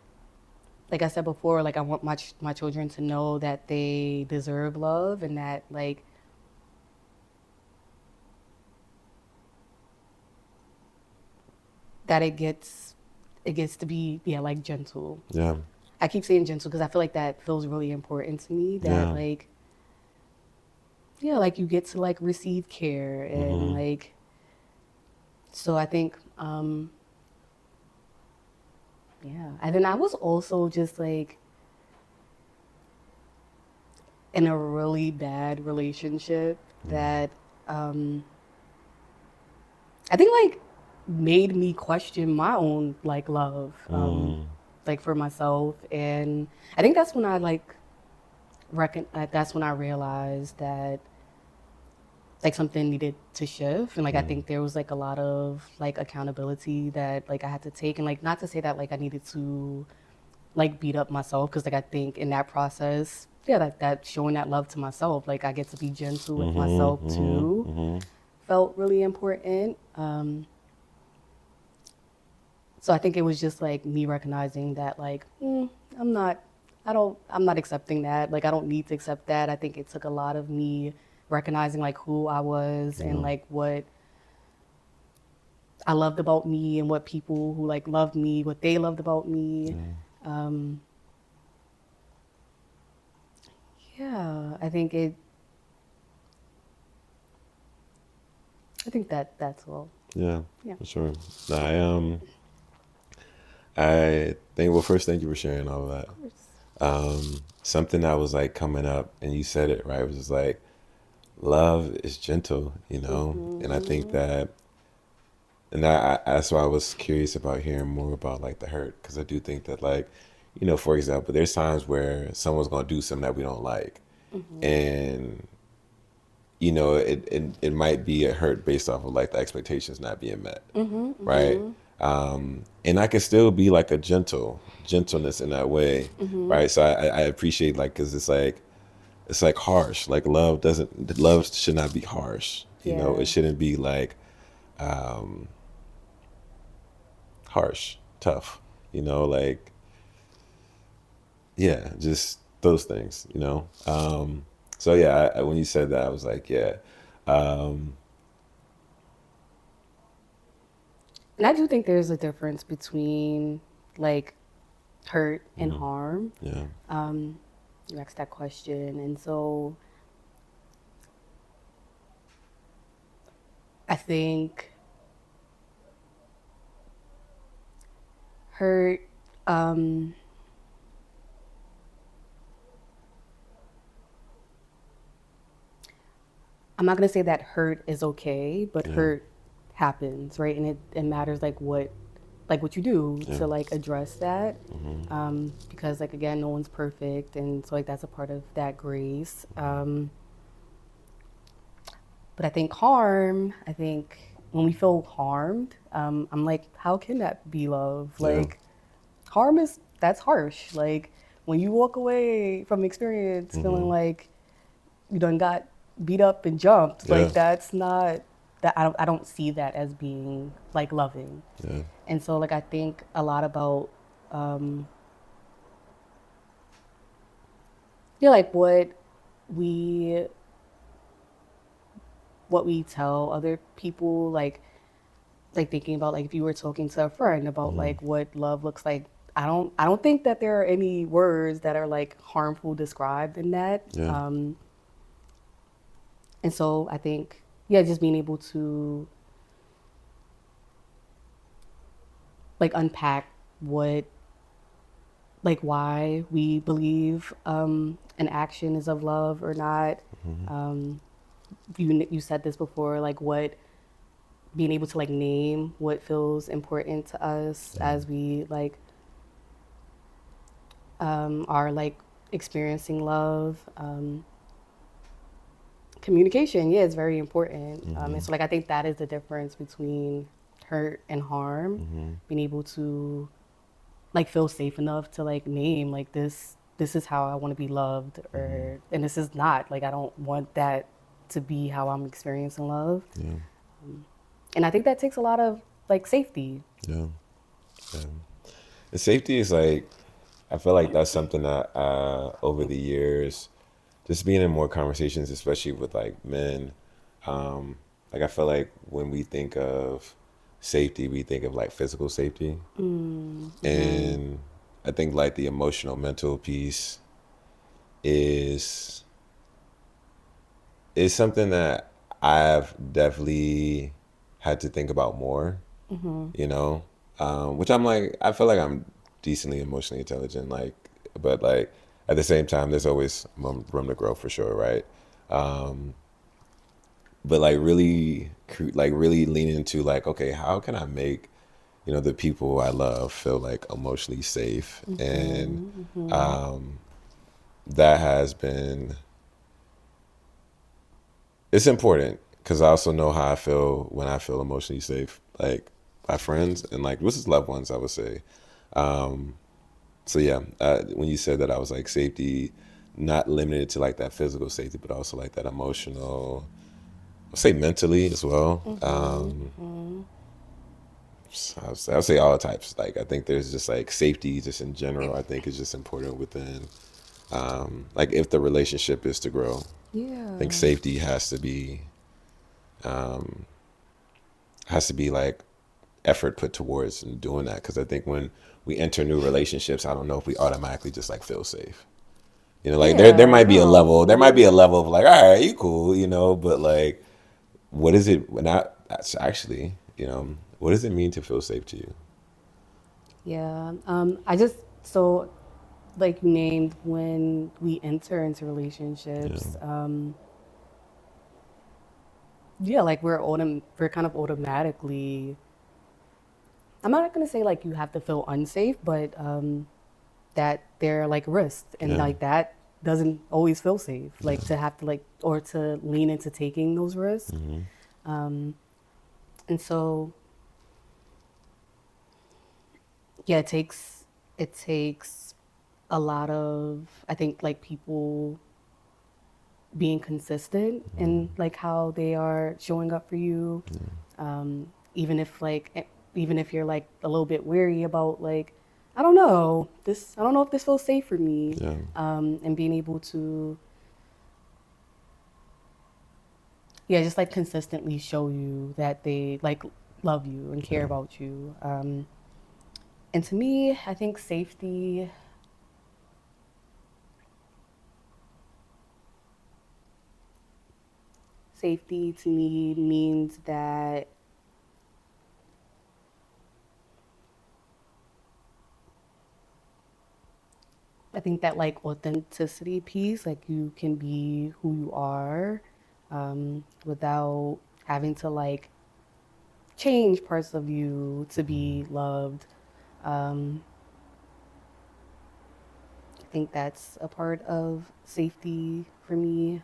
Like I said before, like I want my children to know that they deserve love, and that like that it gets to be like gentle. Yeah. I keep saying gentle because I feel like that feels really important to me, that Yeah. like like you get to like receive care, and Mm-hmm. like so I think and then I was also just like in a really bad relationship that I think like made me question my own like love, Mm. like for myself. And I think that's when I like that's when I realized that like something needed to shift. And like I Mm. think there was like a lot of like accountability that like I had to take, and like not to say that like I needed to like beat up myself, because like I think in that process, that showing that love to myself, like I get to be gentle with myself Mm-hmm. too, Mm-hmm. felt really important. So I think it was just like me recognizing that like I'm not I'm not accepting that. Like I don't need to accept that. I think it took a lot of me recognizing like who I was and Yeah. like what I loved about me, and what people who like loved me, what they loved about me. Yeah. I think that's all. Yeah, Yeah. for sure. No, I think, well, first, thank you for sharing all of that. Of course. Something that was like coming up, and you said it right, it was just like, love is gentle, you know? And I think that, and that's why I was curious about hearing more about like the hurt, because I do think that, like, you know, for example, there's times where someone's going to do something that we don't like. And, you know, it might be a hurt based off of like the expectations not being met. Right. And I can still be like a gentleness in that way. Right. So I appreciate, like, because it's like harsh. Like, love should not be harsh. You know, Yeah. it shouldn't be like harsh, tough, you know, like, yeah, just those things, you know. So yeah, when you said that, I was like, yeah. And I do think there's a difference between like hurt and harm. Yeah. You asked that question, and so I think hurt. I'm not gonna say that hurt is okay, but Yeah. hurt happens, right? And it matters like what you do Yeah. to like address that. Because like again, no one's perfect, and so like that's a part of that grace. But I think harm. I think when we feel harmed, I'm like, how can that be love? Yeah. Like, harm is that's harsh. Like when you walk away from experience feeling like you done got beat up and jumped, Yeah. like that's not that I don't see that as being like loving. Yeah. And so like I think a lot about like we what we tell other people, like thinking about like if you were talking to a friend about like what love looks like. I don't think that there are any words that are like harmful described in that. Yeah. And so I think, yeah, just being able to like unpack what, like why we believe an action is of love or not. You said this before, like what being able to like name what feels important to us as we like are like experiencing love. Communication, yeah, is very important. And so like I think that is the difference between hurt and harm. Being able to like feel safe enough to like name like this is how I want to be loved, or and this is not, like I don't want that to be how I'm experiencing love. Yeah. And I think that takes a lot of like safety. Yeah. Yeah. And safety is like, I feel like that's something that over the years, just being in more conversations, especially with like men, like I feel like when we think of safety, we think of like physical safety. And I think like the emotional, mental piece is something that I've definitely had to think about more, you know, which I'm like, I feel like I'm decently emotionally intelligent, like, but like at the same time, there's always room to grow for sure, right? But like really leaning into like, okay, how can I make, you know, the people I love feel like emotionally safe? And that has been, it's important because I also know how I feel when I feel emotionally safe, like my friends and like this is loved ones, I would say. So yeah, when you said that, I was like safety, not limited to like that physical safety, but also like that emotional, I'll say mentally as well. I'll say all types. Like I think there's just like safety, just in general. I think is just important within, like if the relationship is to grow. Yeah. I think safety has to be like effort put towards doing that, because I think when we enter new relationships, I don't know if we automatically just like feel safe, Like there Yeah, might be a no. level, of like, all right, you cool, but like, what is it? Not that's actually, what does it mean to feel safe to you? Yeah. I just so like you named when we enter into Yeah, relationships. Yeah, like we're kind of automatically. I'm not gonna say like you have to feel unsafe, but that they're like risks, and yeah, like that doesn't always feel safe. Like to have to like or to lean into taking those risks. hmm, And so yeah, it takes a lot of, I think, like people being consistent in like how they are showing up for you, even if even if you're like a little bit weary about like, I don't know if this feels safe for me, yeah, and being able to, yeah, just like consistently show you that they like love you and care yeah. about you. And to me, I think safety to me means that I think that like authenticity piece, like you can be who you are, without having to like change parts of you to be loved. Um, I think that's a part of safety for me.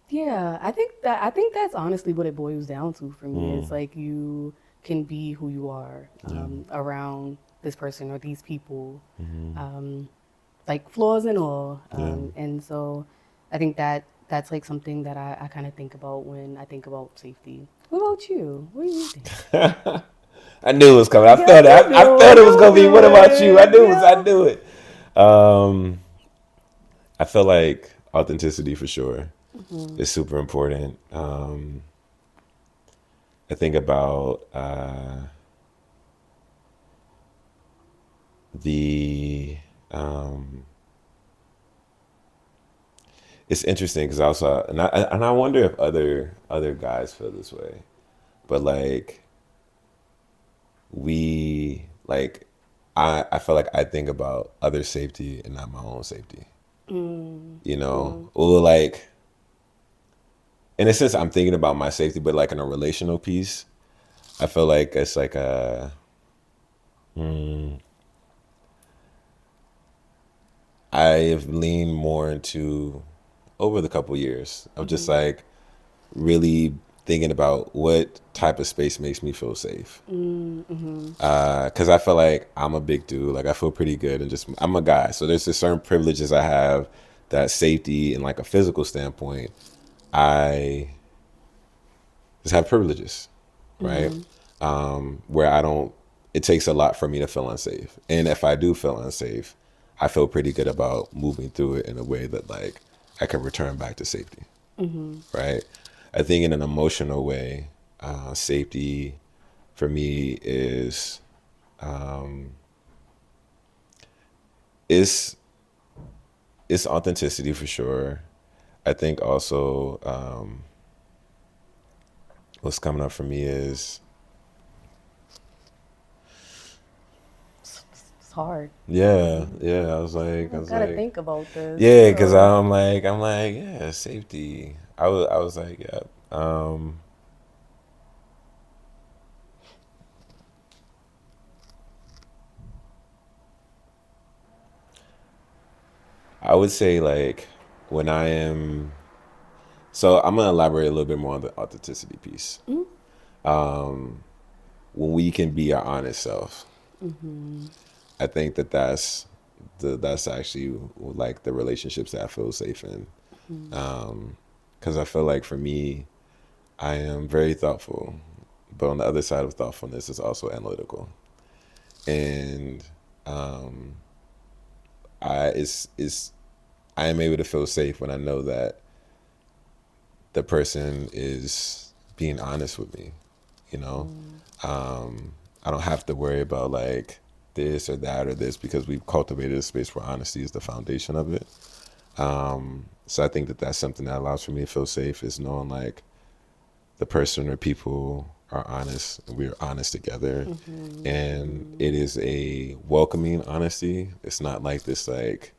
Yeah, I think that's honestly what it boils down to for me. It's Mm, like you can be who you are, yeah, around this person or these people, hmm, um, like flaws and all. yeah. And so I think that that's like something that I kind of think about when I think about safety. What about you? What do you think? I knew it was coming. I Yeah, felt it. I felt it was you gonna be. knew What about you? I it. knew it. I Yeah. knew it. Um, I feel like authenticity for sure is super important. I think about the. Um, it's interesting because also, and I wonder if other guys feel this way, but like we like, I feel like I think about other safety and not my own safety. Mm, Or like in a sense, I'm thinking about my safety, but like in a relational piece, I feel like it's like I've leaned more into over the couple years of just like really thinking about what type of space makes me feel safe. Because I feel like I'm a big dude. Like I feel pretty good, and just I'm a guy, so there's just certain privileges I have that safety and like a physical standpoint. I just have privileges, right? Where I don't. It takes a lot for me to feel unsafe, and if I do feel unsafe, I feel pretty good about moving through it in a way that like I can return back to safety, right? I think in an emotional way, safety for me is it's authenticity for sure. I think also what's coming up for me is it's hard. yeah. I I was gotta like, think about this. yeah, because I'm like, yeah, safety. I was like, yeah. I would say like when I am. So I'm gonna elaborate a little bit more on the authenticity piece. When we can be our honest self, I think that that's actually like the relationships that I feel safe in. Because I feel like for me, I am very thoughtful, but on the other side of thoughtfulness is also analytical, and I is I am able to feel safe when I know that the person is being honest with me, you know. I don't have to worry about like this or that or this because we've cultivated a space where honesty is the foundation of it. So I think that that's something that allows for me to feel safe, is knowing like the person or people are honest, we're honest together, and it is a welcoming honesty. It's not like this like,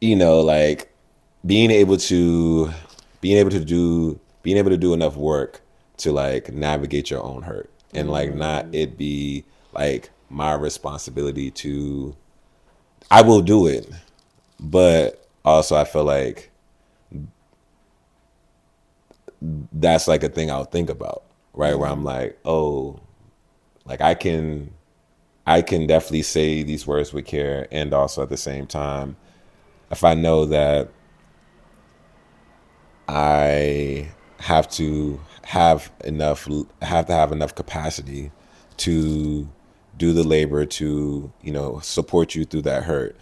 like being able to being able to do enough work to like navigate your own hurt, and like not it be like my responsibility to, I will do it, but also I feel like that's like a thing I'll think about, right? Where I'm like, oh, like I can definitely say these words with care, and also at the same time, if I know that I have to have enough capacity to do the labor to, support you through that hurt.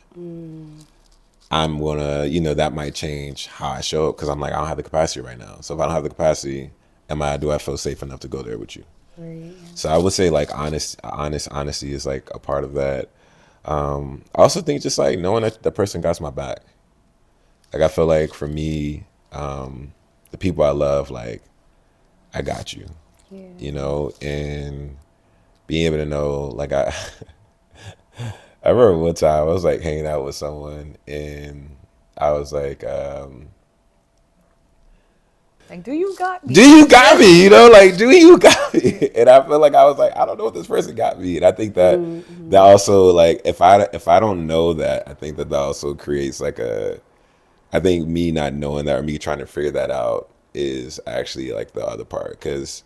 I'm gonna, that might change how I show up, because I'm like, I don't have the capacity right now. So if I don't have the capacity, do I feel safe enough to go there with you? Right. So I would say like honesty is like a part of that. I also think just like knowing that the person got my back. Like I feel like for me, the people I love, like I got you, Yeah. and being able to know, like I remember one time I was like hanging out with someone, and I was like, Like, do you got do me? you got me? Like, do you got me? And I feel like I was like, I don't know what this person got me. And I think that that also, like, if I don't know that, I think that also creates like I think me not knowing that, or me trying to figure that out, is actually like the other part. Because,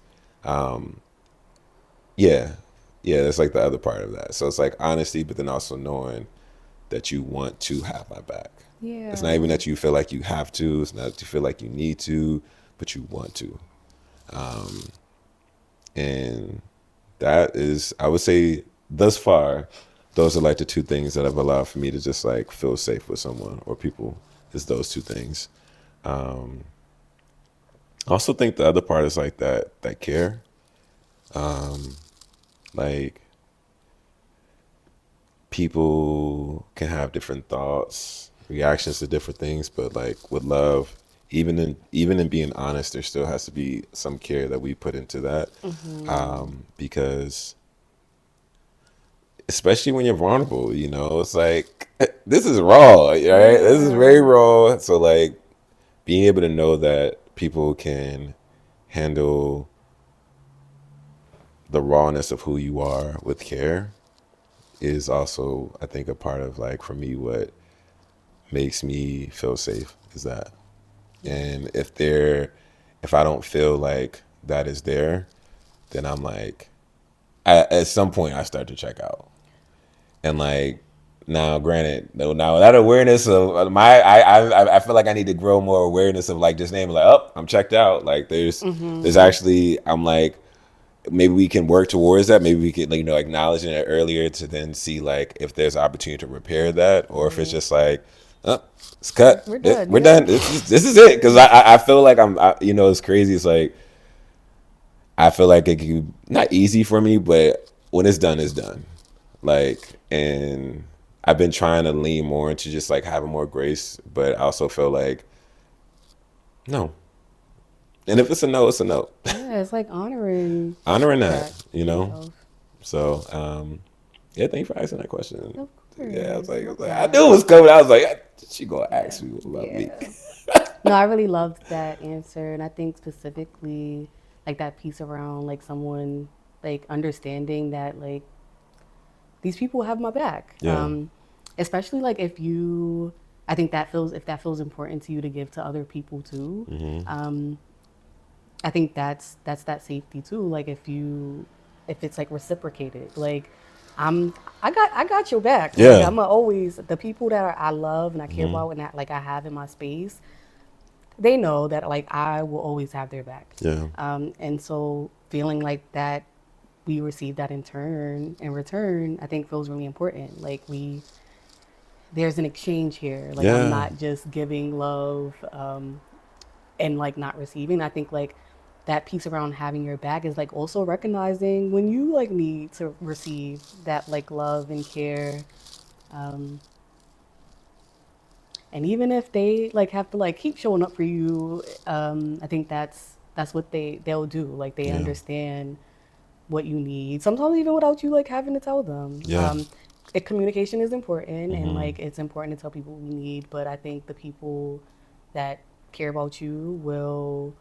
yeah, yeah, that's like the other part of that. So it's like honesty, but then also knowing that you want to have my back. It's not even Yeah. that you feel like you have to. It's not that you feel like you need to, but you want to. And that is, I would say, thus far, those are like the two things that have allowed for me to just like feel safe with someone or people. Is those two things. I also think the other part is like that care. Like people can have different thoughts, reactions to different things, but like with love, even in being honest, there still has to be some care that we put into that, because especially when you're vulnerable, it's like this is raw, right? This is very Yeah. raw. So like being able to know that people can handle the rawness of who you are with care is also, I think, a part of like for me what makes me feel safe is that. And if I don't feel like that is there, then I'm like, at some point I start to check out. And like now, granted, now that awareness of I feel like I need to grow more awareness of like just naming like, oh, I'm checked out. Like there's actually, I'm like, maybe we can work towards that. Maybe we could, like, acknowledging it earlier to then see like if there's opportunity to repair that, or if it's Right. just like, oh, it's cut. We're done. We're Yeah. done. This is it. Because I feel like it's crazy. It's like I feel like it can not easy for me, but when it's done, it's done. Like, and I've been trying to lean more into just like having more grace, but I also feel like no. And if it's a no, it's a no. Yeah. It's like honoring Honoring that, that you know. yourself. So, yeah, thank you for asking that question. Of Yeah, course. Love I that. knew it was coming. I was like, she gonna Yeah. ask me about me. Yeah. No, I really loved that answer, and I think specifically like that piece around like someone like understanding that like these people have my back. Yeah, Especially like if you, I think that feels, if that feels important to you to give to other people too. I think that's that safety too. Like if it's like reciprocated, like I'm, I got your back. Like yeah, I'm always the people that I love and I care about and that like I have in my space. They know that like I will always have their back. yeah, And so feeling like that we receive that in return, I think feels really important. Like there's an exchange here. Like I'm yeah, not just giving love, and like not receiving. I think like that piece around having your back is like also recognizing when you like need to receive that like love and care. Um, and even if they like have to like keep showing up for you, I think that's what they'll do. Like they Yeah. understand what you need. Sometimes even without you like having to tell them. Yeah. Communication is important, and Mm-hmm. like it's important to tell people what we need. But I think the people that care about you will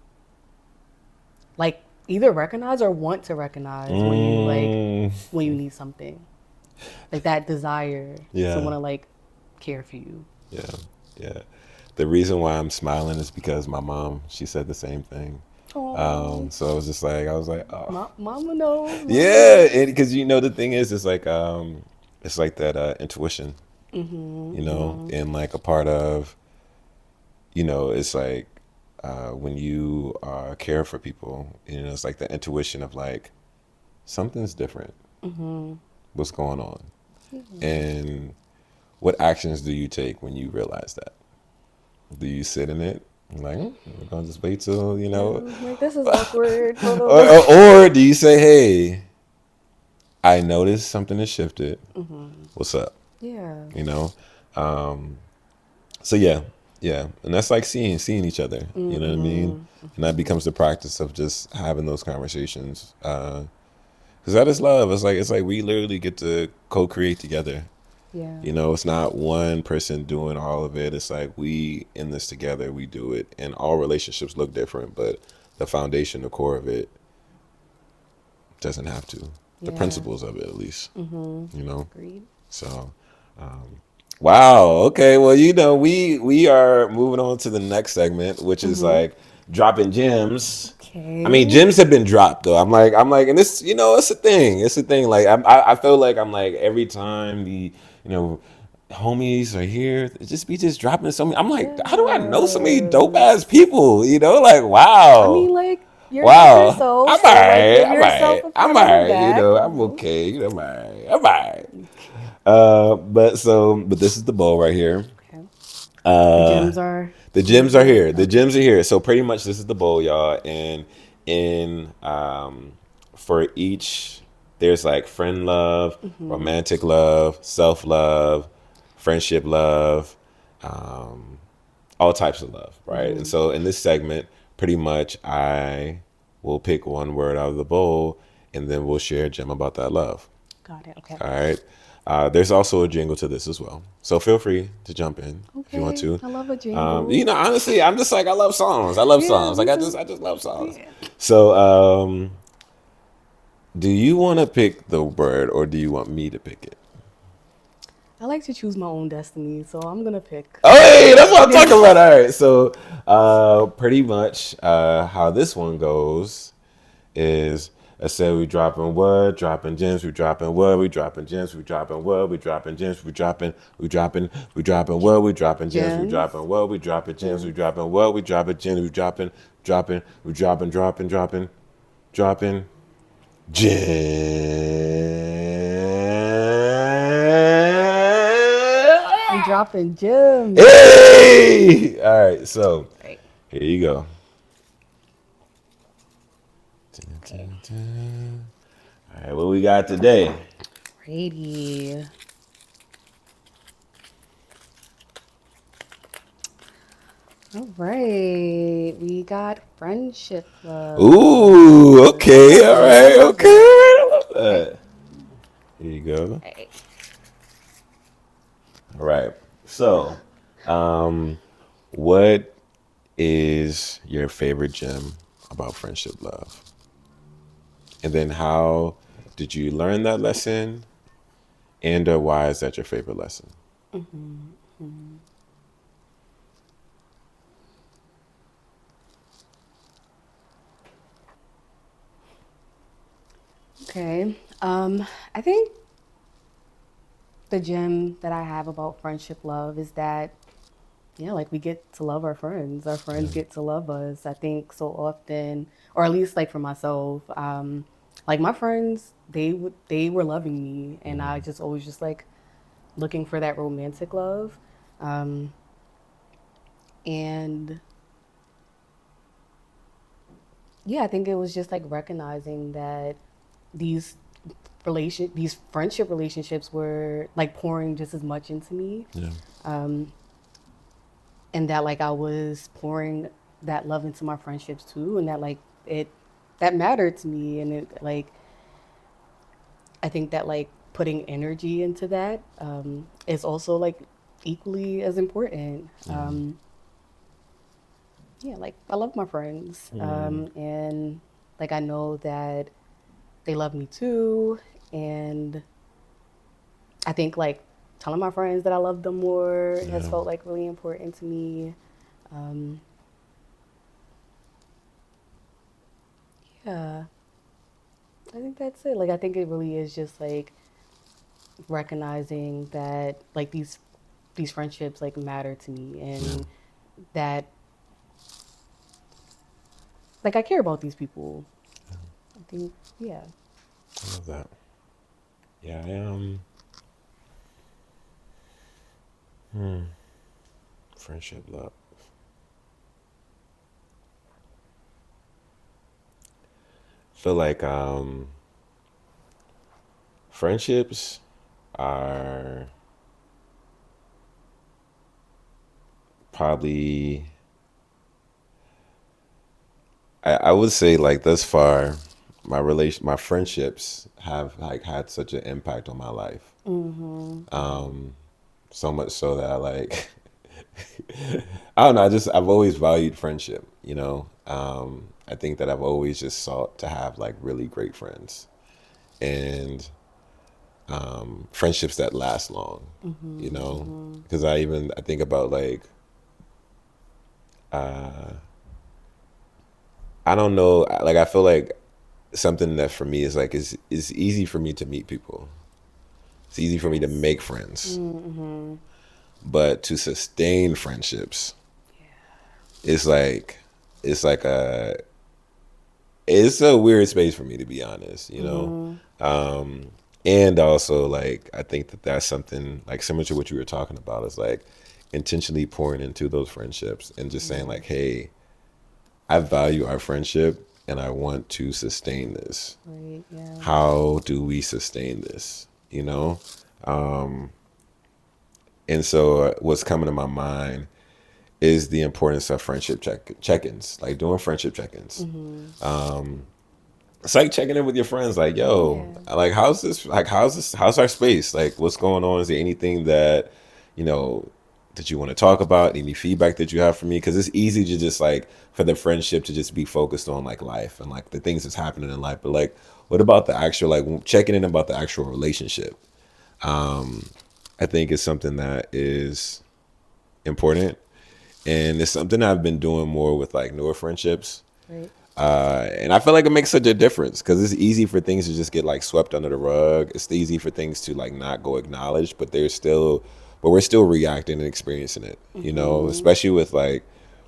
like either recognize or want to recognize Mm. when you need something, like that desire to Yeah. want to like care for you. Yeah. Yeah. The reason why I'm smiling is because my mom, she said the same thing. Oh, So I was like, oh, mama knows, mama yeah, knows. because you know the thing is, it's like that intuition, Mhm, you know, mhm. and like a part of, you know, it's like when you care for people, you know, it's like the intuition of like something's different. What's going on? And what actions do you take when you realize that? Do you sit in it? Like, we're gonna just wait till, you know, Like this is awkward. Hold or, on. or do you say, hey, I noticed something has shifted. What's up? Yeah. You know? Um, so yeah, yeah. And that's like seeing each other. You know what I mean? And that becomes the practice of just having those conversations. Cause that is love. It's like we literally get to co-create together. Yeah. You know, it's not one person doing all of it. It's like we in this together, we do it. And all relationships look different, but the foundation, the core of it doesn't have to. The Yeah. principles of it at least. You know? Agreed. So wow. Okay. Well, you know, we are moving on to the next segment, which is like dropping gems. I mean, Okay. gems have been dropped though. And this, you know, it's a thing. It's a thing. Like I feel like I'm like every time the, you know, homies are here, we just dropping so many. I'm like, how do I know so many dope ass Yes. people? You know, like I mean, wow. like you're dope Wow, yourself, I'm so like alright. give yourself a I'm pat on the alright. You back. know, You I'm know. okay. You know, I'm alright. I'm alright. But this is the bowl right here. Okay. The Uh, gems are the in the gems are bowl. here. The Okay. gems are here. So pretty much this is the bowl, y'all. And in for each, there's like friend love, romantic love, self love, friendship love, um, all types of love, right? And so in this segment, pretty much I will pick one word out of the bowl, and then we'll share a gem about that love. Got it. Okay. All right. There's also a jingle to this as well. So feel free to jump in if you want Okay. to. I love a You jingle. know, honestly, I'm just like, I love songs. I love Yeah, songs. Like me too. I just love songs. Yeah. So, do you want to pick the word or do you want me to pick it? I like to choose my own destiny, so I'm gonna pick Oh, the hey, that's what word. I'm talking about. All right. So, pretty much, how this one goes is I said we dropping what, dropping gems, we dropping what, we dropping gems, we dropping what, we dropping gems, we dropping what, we dropping gems, we Gems. dropping what, we dropping gems, we Gems. dropping what, we dropping gems, we dropping We gems. dropping gems. Hey! All right, so Right. here you go. Okay. All right, what we got today? Righty. All right. We got friendship love. Ooh, I okay, love all it. I right, love okay, it. I love Okay. that. Here you go. Right. All right. So, what is your favorite gem about friendship love? And then how did you learn that lesson? And why is that your favorite lesson? Okay. I think the gem that I have about friendship love is that, yeah, like we get to love our friends. Our friends get to love us. I think so often, or at least like for myself, like my friends, they were loving me, and I just always just like looking for that romantic love. And yeah, I think it was just like recognizing that these these friendship relationships were like pouring just as much into me, Yeah. and that like I was pouring that love into my friendships too, and that like it that mattered to me, and it like I think that like putting energy into that is also like equally as important. Yeah, like I love my friends, and like I know that they love me too, and I think like telling my friends that I love them more has Yeah. felt like really important to me. Um, yeah, I think that's it. Like I think it really is just like recognizing that like these friendships like matter to me, Yeah. and that like I care about these people. I think yeah. I love that. Yeah, friendship love. Feel like friendships are probably I would say like thus far my friendships have like had such an impact on my life. So much so that I like I don't know, I've always valued friendship, you know. I think that I've always just sought to have like really great friends and friendships that last long, you know. Because I think about like I don't know, like I feel like something that for me is like is easy for me to meet people. It's easy for me to make friends, but to sustain friendships, it's like it's like a it's a weird space for me to be honest, you know. And also like I think that that's something like similar to what you were talking about is like intentionally pouring into those friendships and just saying like, hey, I value our friendship and I want to sustain this. Right, yeah. How do we sustain this, you know? And so what's coming to my mind is the importance of friendship check-ins, like doing friendship check-ins. It's like checking in with your friends, like, yo, Yeah. like how's our space? Like what's going on? Is there anything that, you know, that you want to talk about? Any feedback that you have for me? Because it's easy to just like for the friendship to just be focused on like life and like the things that's happening in life. But like what about the actual like checking in about the actual relationship? I think is something that is important. And it's something I've been doing more with like newer friendships. Right. And I feel like it makes such a difference because it's easy for things to just get like swept under the rug. It's easy for things to like not go acknowledged, but we're still reacting and experiencing it, you know, especially with like,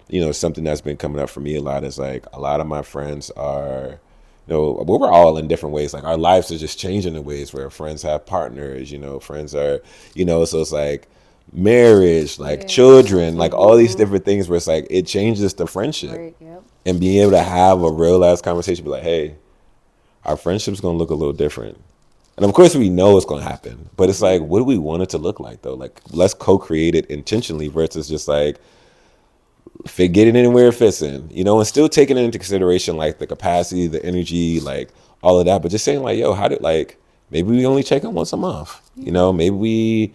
you know, something that's been coming up for me a lot is like a lot of my friends are, you know, we're all in different ways. Like our lives are just changing in ways where friends have partners, you know, friends are, you know, so it's like marriage, like Yeah. children, like all these different things where it's like it changes the friendship Right, yep. and being able to have a real ass conversation, be like, hey, our friendship's gonna look a little different. And of course we know it's gonna happen. But it's like, what do we want it to look like though? Like let's co-create it intentionally versus just like fit it in where it fits in, you know, and still taking into consideration like the capacity, the energy, like all of that, but just saying like, yo, how did like maybe we only check in once a month, you know, maybe we,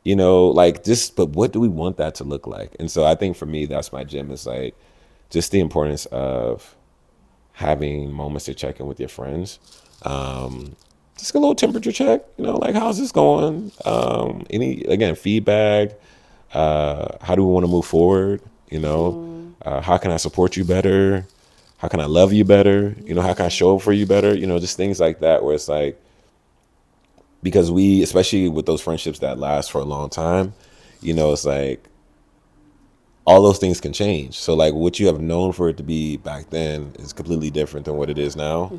you know, like just but what do we want that to look like? And so I think for me that's my gym is like just the importance of having moments to check in with your friends. Just a little temperature check, you know, like how's this going? Any again feedback, how do we want to move forward, you know, how can I support you better, how can I love you better, you know, how can I show up for you better, you know, just things like that where it's like because we especially with those friendships that last for a long time, you know, it's like all those things can change. So like what you have known for it to be back then is completely different than what it is now.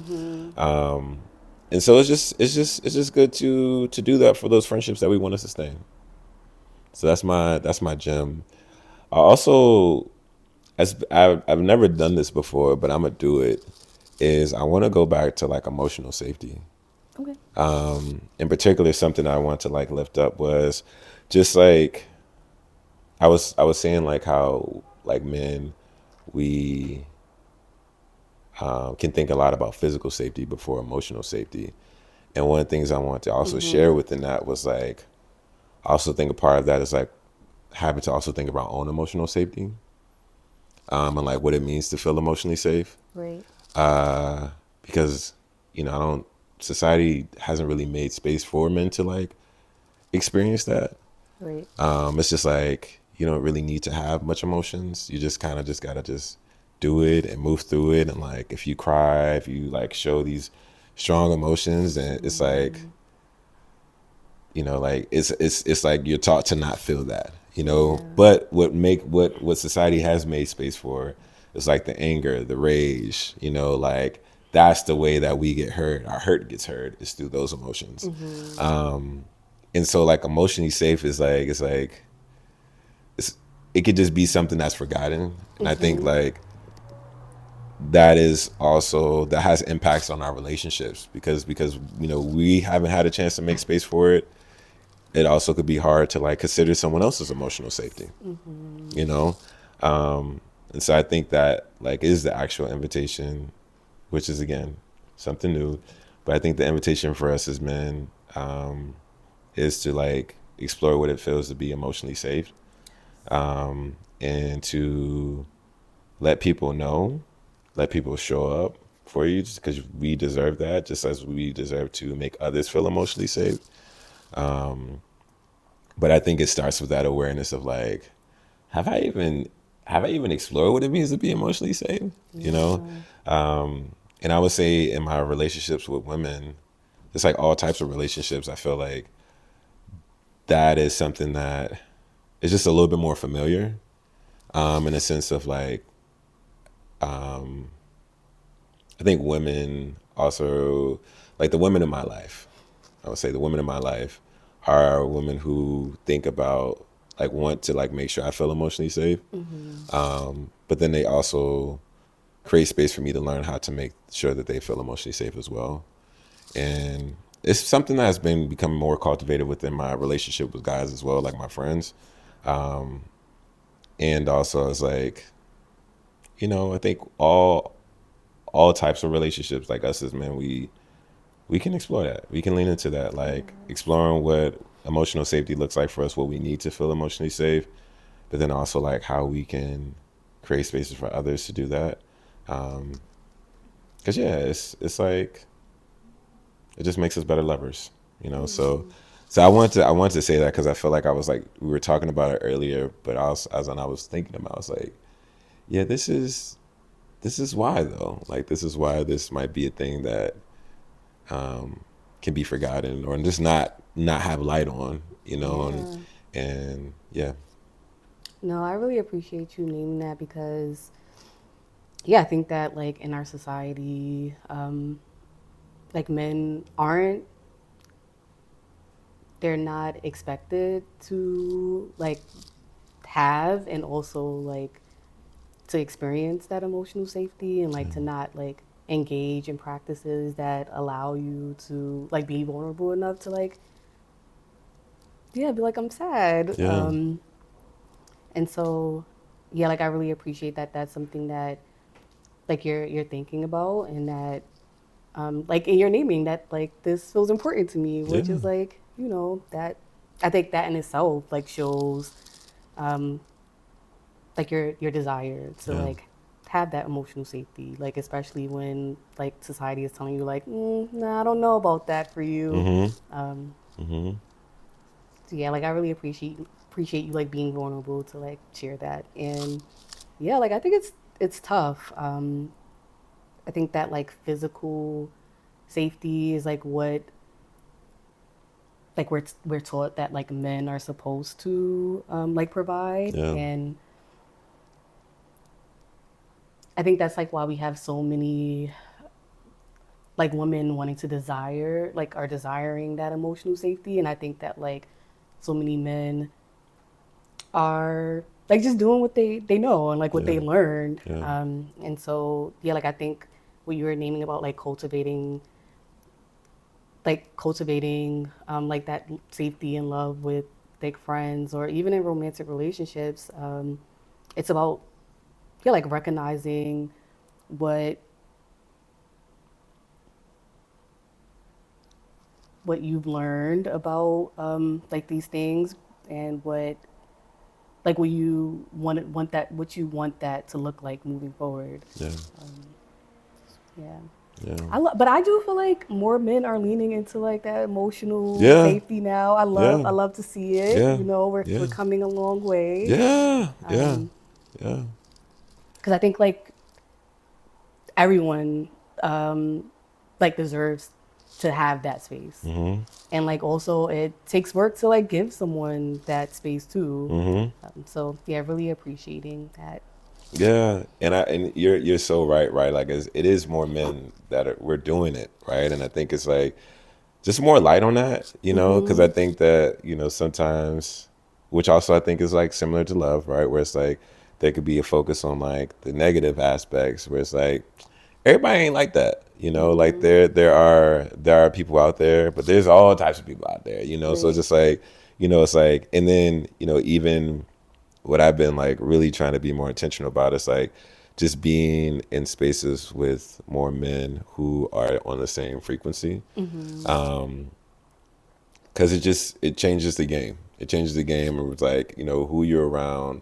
And so it's just good to do that for those friendships that we want to sustain. So that's my gem. I also as I've never done this before, but I'm gonna do it. is I want to go back to like emotional safety. Okay. In particular, something I want to like lift up was just like I was saying like how like men we can think a lot about physical safety before emotional safety. And one of the things I want to also share within that was like I also think a part of that is like having to also think about own emotional safety, and like what it means to feel emotionally safe. Right. Because I don't society hasn't really made space for men to like experience that. Right. It's just like you don't really need to have much emotions. You just kind of just gotta just do it and move through it. And like if you cry, if you like show these strong emotions, and it's like like it's like you're taught to not feel that. Yeah. But what society has made space for is like the anger, the rage. Like that's the way that we get hurt. Our hurt gets heard is through those emotions. And so like emotionally safe is like it could just be something that's forgotten. And I think like that has impacts on our relationships because we haven't had a chance to make space for it. It also could be hard to like consider someone else's emotional safety, you know? And so I think that like is the actual invitation, which is again, something new. But I think the invitation for us as men, is to like explore what it feels to be emotionally safe, and to let people know, let people show up for you just because we deserve that, just as we deserve to make others feel emotionally safe. But I think it starts with that awareness of like, have I even explored what it means to be emotionally safe? And I would say in my relationships with women, it's like all types of relationships. I feel like that is something that is just a little bit more familiar, in a sense of like, I think women also, like the women in my life, I would say the women in my life are women who think about, like want to like make sure I feel emotionally safe. But then they also create space for me to learn how to make sure that they feel emotionally safe as well. And it's something that has been becoming more cultivated within my relationship with guys as well, like my friends. And also it's like, I think all types of relationships, like us as men, we can explore that. We can lean into that, like exploring what emotional safety looks like for us, what we need to feel emotionally safe, but then also like how we can create spaces for others to do that. Cause yeah, it's like, it just makes us better lovers. So I wanted to say that, cause I feel like I was like, we were talking about it earlier, but I was thinking about, I was like, yeah, this is why though. Like, this is why this might be a thing that can be forgotten or just not have light on. Yeah. And yeah. No, I really appreciate you naming that because, yeah, I think that like in our society, like men aren't, they're not expected to like have and also like to experience that emotional safety and like to not like engage in practices that allow you to like be vulnerable enough to like, yeah, be like, I'm sad. Yeah. And so, yeah, like I really appreciate that that's something that like you're thinking about and that like in your naming that like this feels important to me, which Yeah. is like, that I think that in itself like shows like your desire to Yeah. like have that emotional safety, like especially when like society is telling you like, nah, I don't know about that for you. So yeah, like I really appreciate you like being vulnerable to like share that. And yeah, like I think it's tough. I think that like physical safety is like what like we're taught that like men are supposed to like provide. Yeah. And I think that's like why we have so many like women wanting to desire like are desiring that emotional safety. And I think that like so many men are like just doing what they know and like what Yeah. they learned. Yeah. And so yeah, like I think what you were naming about like cultivating like that safety and love with like friends or even in romantic relationships. It's about like recognizing what you've learned about like these things and what you what you want that to look like moving forward. Yeah. Yeah. Yeah. But I do feel like more men are leaning into like that emotional Yeah. safety now. Yeah. I love to see it. Yeah. You know, Yeah. we're coming a long way. Yeah. Yeah. Yeah. Because I think like everyone like deserves to have that space. Mm-hmm. And like also it takes work to like give someone that space too. Mm-hmm. So yeah, really appreciating that. Yeah, and you're so right. Like it is more men that we're doing it, right? And I think it's like just more light on that, because I think that sometimes, which also I think is like similar to love, right? Where it's like there could be a focus on like the negative aspects, where it's like everybody ain't like that, like there are people out there, but there's all types of people out there, so it's Right. just like it's like, and then even what I've been like really trying to be more intentional about is like just being in spaces with more men who are on the same frequency. Because it changes the game. It changes the game. It was like, who you're around,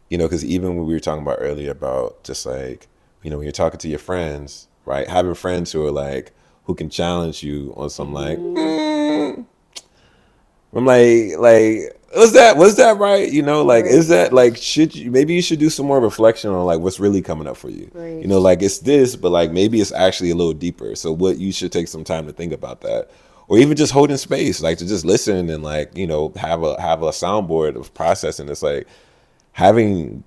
because even when we were talking about earlier about just like, when you're talking to your friends, right? Having friends who are like, who can challenge you on some like, I'm like, was that right? Like, is Right. that like, maybe you should do some more reflection on like what's really coming up for you. Right. Like it's this, but like maybe it's actually a little deeper. So what you should take some time to think about that, or even just holding space, like to just listen and like have a soundboard of processing. It's like having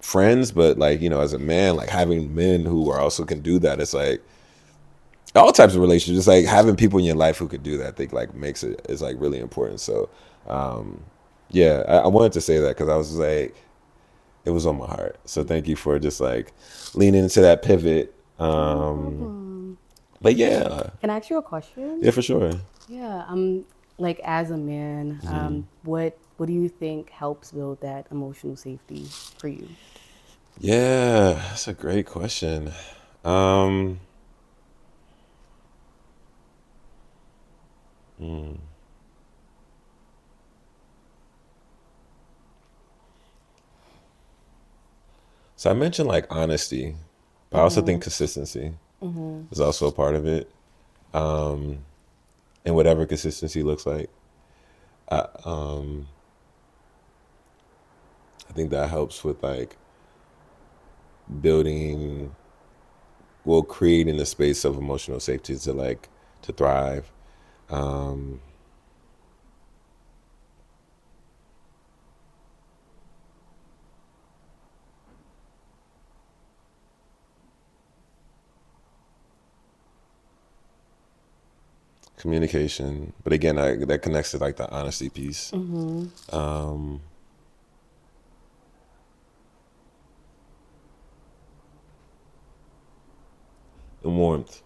friends, but like as a man, like having men who are also can do that. It's like all types of relationships, just like having people in your life who could do that, I think like makes it is like really important. So yeah, I wanted to say that because I was like, it was on my heart. So thank you for just like leaning into that pivot. No problem. But yeah, Can I ask you a question? yeah, for sure. Yeah. Like as a man, what do you think helps build that emotional safety for you? Yeah, that's a great question. So I mentioned like honesty, but I also think consistency is also a part of it. And whatever consistency looks like, I think that helps with like building, well, creating a space of emotional safety to like to thrive. Um, Communication, but again, that connects to like the honesty piece. And warmth.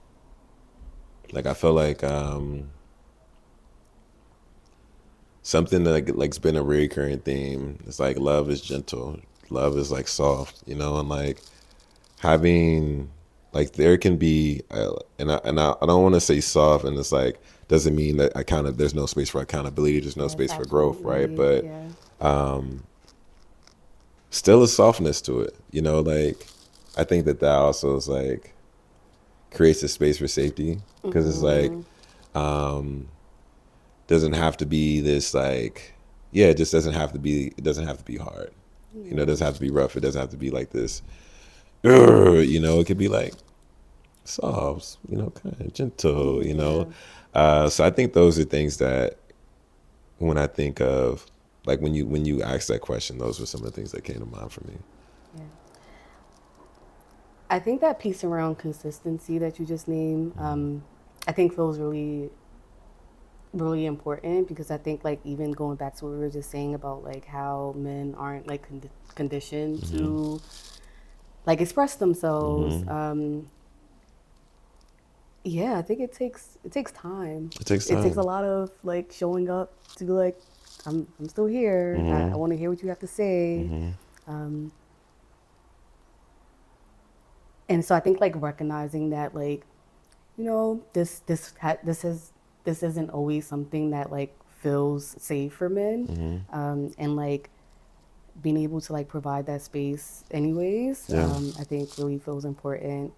Like I feel like something that like's been a recurring theme. It's like love is gentle, love is like soft, and like having like there can be and I don't want to say soft, and it's like doesn't mean that there's no space for accountability, there's no Yes, space for growth, right? absolutely. But Yeah. still a softness to it, like I think that also is like creates a space for safety, because it's like doesn't have to be this like, yeah, it just doesn't have to be hard, it doesn't have to be rough, it doesn't have to be like this, it could be like soft, kind of gentle, so I think those are things that when I think of like when you ask that question, those were some of the things that came to mind for me. Yeah. I think that piece around consistency that you just named, I think feels really important, because I think like even going back to what we were just saying about like how men aren't like conditioned to like express themselves. Yeah, I think it takes time. It takes It takes a time. lot of like showing up to be like, I'm still here. I want to hear what you have to say. Um, and so I think like recognizing that like, this isn't always something that like feels safe for men, and like being able to like provide that space anyways, Yeah. I think really feels important.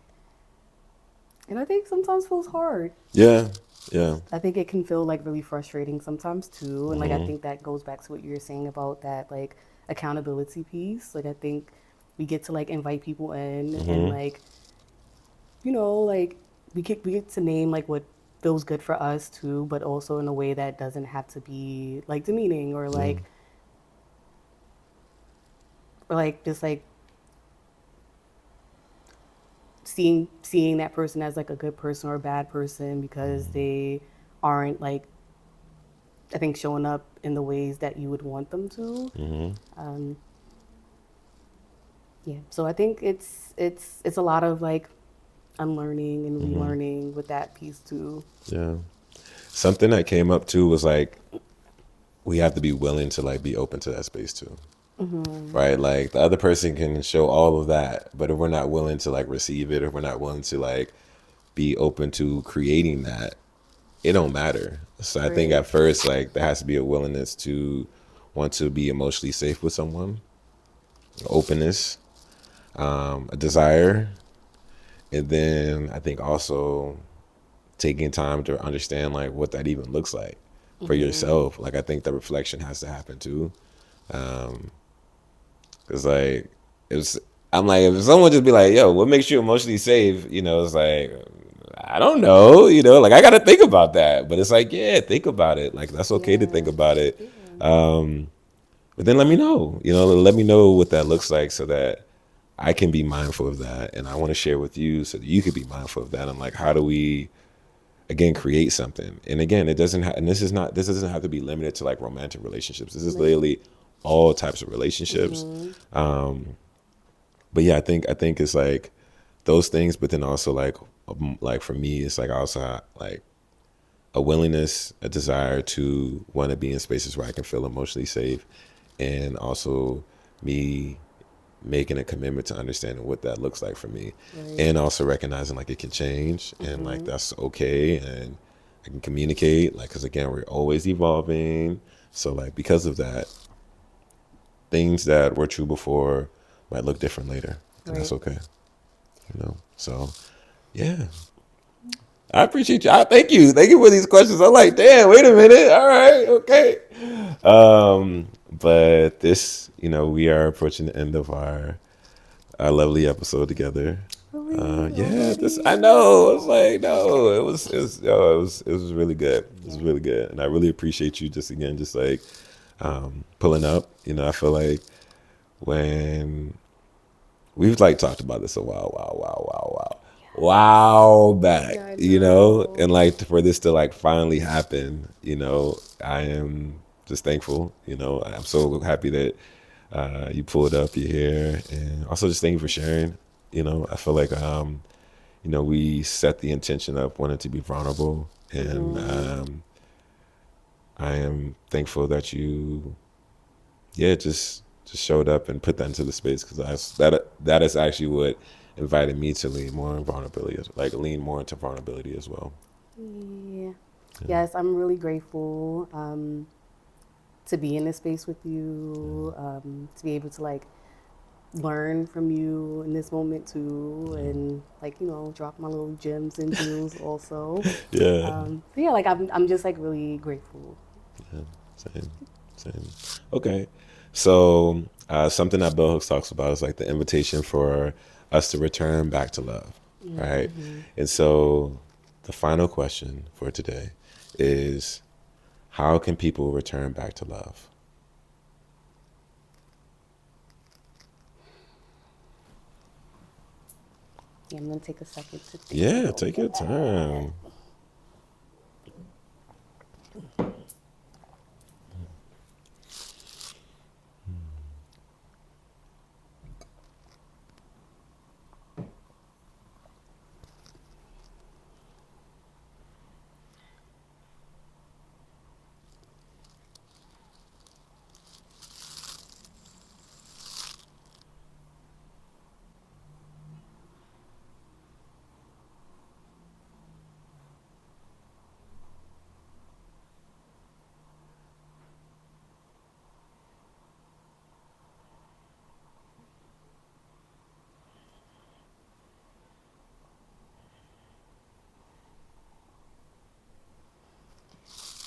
And I think sometimes feels hard. Yeah. Yeah. I think it can feel like really frustrating sometimes too. And like I think that goes back to what you were saying about that like accountability piece. Like I think we get to like invite people in and like, like we get to name like what feels good for us too, but also in a way that doesn't have to be like demeaning Yeah. or like just like seeing that person as like a good person or a bad person because they aren't like, I think, showing up in the ways that you would want them to. Um, yeah, so I think it's a lot of like unlearning and relearning with that piece too. Yeah. Something that came up too was like we have to be willing to like be open to that space too. Right? Like the other person can show all of that, but if we're not willing to like receive it, if we're not willing to like be open to creating that, it don't matter. So I think Right. at first like there has to be a willingness to want to be emotionally safe with someone, openness, a desire, and then I think also taking time to understand like what that even looks like for yourself. Like I think the reflection has to happen too. Cause like it's I'm like if someone just be like, yo, what makes you emotionally safe? It's like I don't know, like I gotta think about that. But it's like, yeah, think about it. Like that's okay to think Yeah. about it. Yeah. But then let me know, let me know what that looks like so that I can be mindful of that. And I want to share with you so that you could be mindful of that. I'm like, how do we again create something? And again, it doesn't and this doesn't have to be limited to like romantic relationships. This is Right. literally all types of relationships. But yeah, I think it's like those things, but then also like for me, it's like also like a willingness, a desire to want to be in spaces where I can feel emotionally safe, and also me making a commitment to understanding what that looks like for me, Right. and also recognizing like it can change and like that's okay, and I can communicate like because again we're always evolving. So like because of that, things that were true before might look different later, and that's Right. okay. So yeah, I appreciate you. Thank you for these questions. I'm like, damn, wait a minute, all right, okay. But this, we are approaching the end of our lovely episode together. Really Yeah, this already? I know. I was like, no, it was really good. It was Yeah. really good, and I really appreciate you just again, just like pulling up. I feel like when we've like talked about this a while back, Yeah, I know. and like for this to like finally happen, I am just thankful. I'm so happy that you pulled up, you're here, and also just thank you for sharing. I feel like we set the intention of wanting to be vulnerable, and I am thankful that you, yeah, just showed up and put that into the space because that is actually what invited me to lean more in vulnerability, like lean more into vulnerability as well. Yeah. Yes, I'm really grateful to be in this space with you, to be able to like learn from you in this moment too, and like drop my little gems and jewels also. Yeah, But yeah, like I'm just like really grateful. yeah, same, same. Okay, so something that Bell Hooks talks about is like the invitation for us to return back to love, right? And so the final question for today is, how can people return back to love? Yeah, I'm gonna take a second to think Yeah, about take your that. time.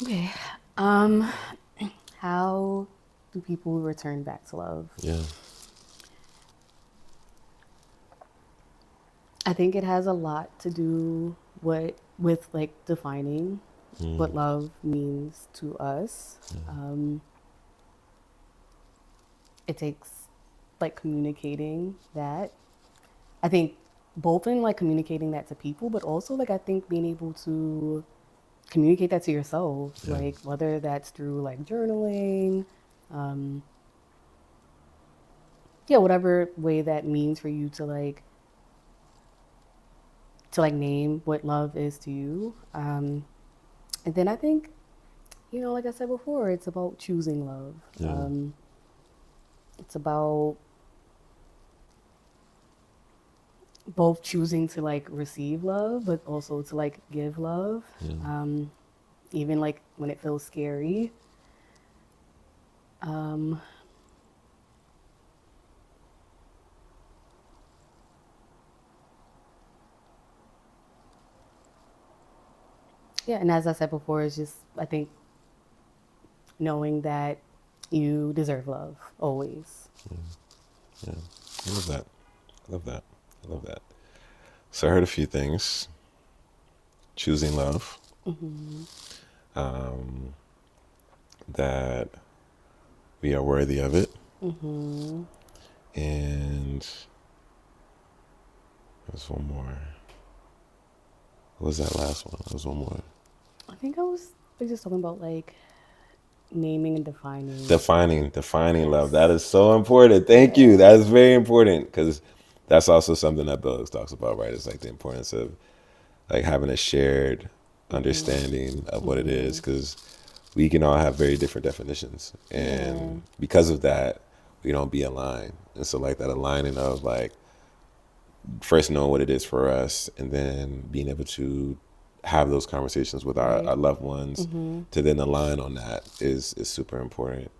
Okay. Um, how do people return back to love? Yeah. I think it has a lot to do with like defining what love means to us. It takes like communicating that. I think both in like communicating that to people, but also like I think being able to communicate that to yourself, Yeah. like whether that's through like journaling, yeah, whatever way that means for you to like name what love is to you. And then I think, you know, like I said before, it's about choosing love. Yeah. It's about both choosing to like receive love, but also to like give love, Yeah. even like when it feels scary. Um, yeah, and as I said before, it's just, I think, knowing that you deserve love always. Yeah. I love that. I love that. I love that. So I heard a few things. Choosing love. Um, that we are worthy of it. And there's one more. What was that last one? There was one more. I think I was like, just talking about like naming and defining. Defining love. Yes. That is so important. Thank you. That is very important because that's also something that Billups talks about, right? It's like the importance of like having a shared understanding of what it is because we can all have very different definitions. And because of that, we don't be aligned. And so like that aligning of like first knowing what it is for us and then being able to have those conversations with Right. our loved ones to then align on that is super important.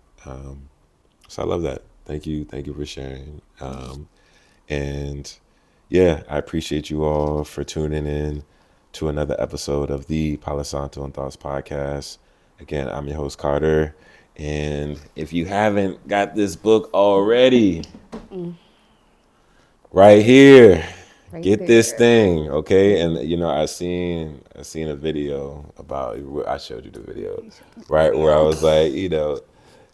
So I love that. Thank you for sharing. And yeah, I appreciate you all for tuning in to another episode of the Palo Santo and Thoughts podcast. Again, I'm your host Carter, and if you haven't got this book already, right here, Right get this there. thing, okay? And you know, I seen a video about. I showed you the video, right? Where I was like, you know,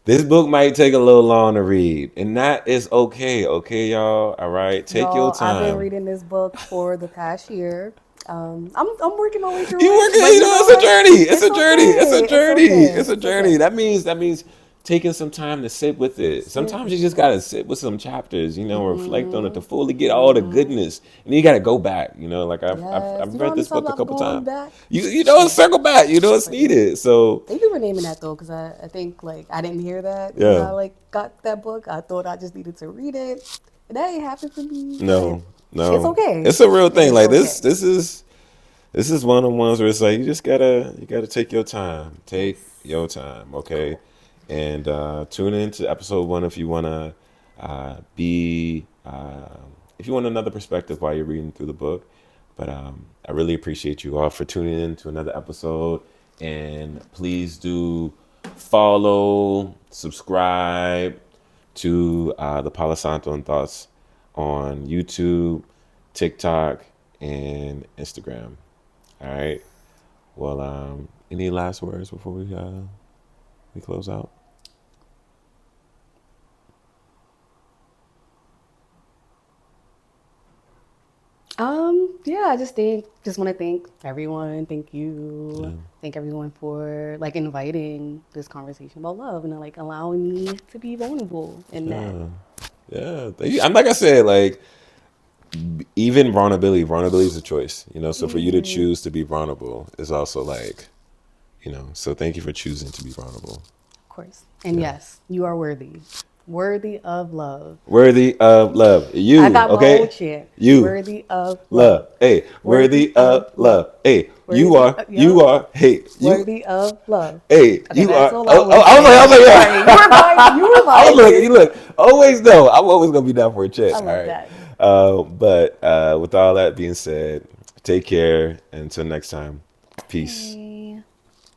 this book might take a little long to read, and that is okay, okay, y'all. All right, take your Y'all, I've been time. reading this book for the past year. I'm working my way You through it, working, but you you know, know it's a what? journey. It's It's a journey. It's a okay. It's journey. okay. It's a It's journey. okay. That means taking some time to sit with it. Sit Sometimes you with just it. gotta sit with some chapters, you know, reflect on it to fully get all the goodness. And then you gotta go back, you know, like Yes. I've You know how read many this book times a I've couple gone times. back? You know, Yeah. circle back, you know, it's But yeah. needed. So Thank you for naming that though, because I think like I didn't hear that when yeah. I like got that book. I thought I just needed to read it. And that ain't happened for me, but No, it's no. okay. It's a real It thing. is Like okay. this is one of the ones where it's like you gotta take your time. Take Yes. your time, okay? And tune in to episode 1 if you wanna be if you want another perspective while you're reading through the book. But I really appreciate you all for tuning in to another episode. And please do follow, subscribe to the Palo Santo and Thoughts on YouTube, TikTok, and Instagram. All right. Well, any last words before we close out? Yeah, I just want to thank everyone. Thank you. Thank everyone for like inviting this conversation about love and like allowing me to be vulnerable in that. Yeah, yeah. I'm like I said, like even vulnerability is a choice. You know, so for you to Yeah, choose to be vulnerable is also like, you know. So thank you for choosing to be vulnerable. of course. And Yeah. yes, you are worthy. Worthy of love. Worthy of love. I You, got my own okay? chant. You. Worthy of Love, love. hey, Worthy worthy of of love. love, hey, Worthy of, you yup. are, hey, you, Worthy of love. hey, Okay, you that's are. all I Oh, will oh, I was say. like, Sorry, you were vibing. You were I was looking. You vibing. look, always know. I'm always gonna be down for a check. I All love right, that. but with all that being said, take care. Until next time, peace. Bye.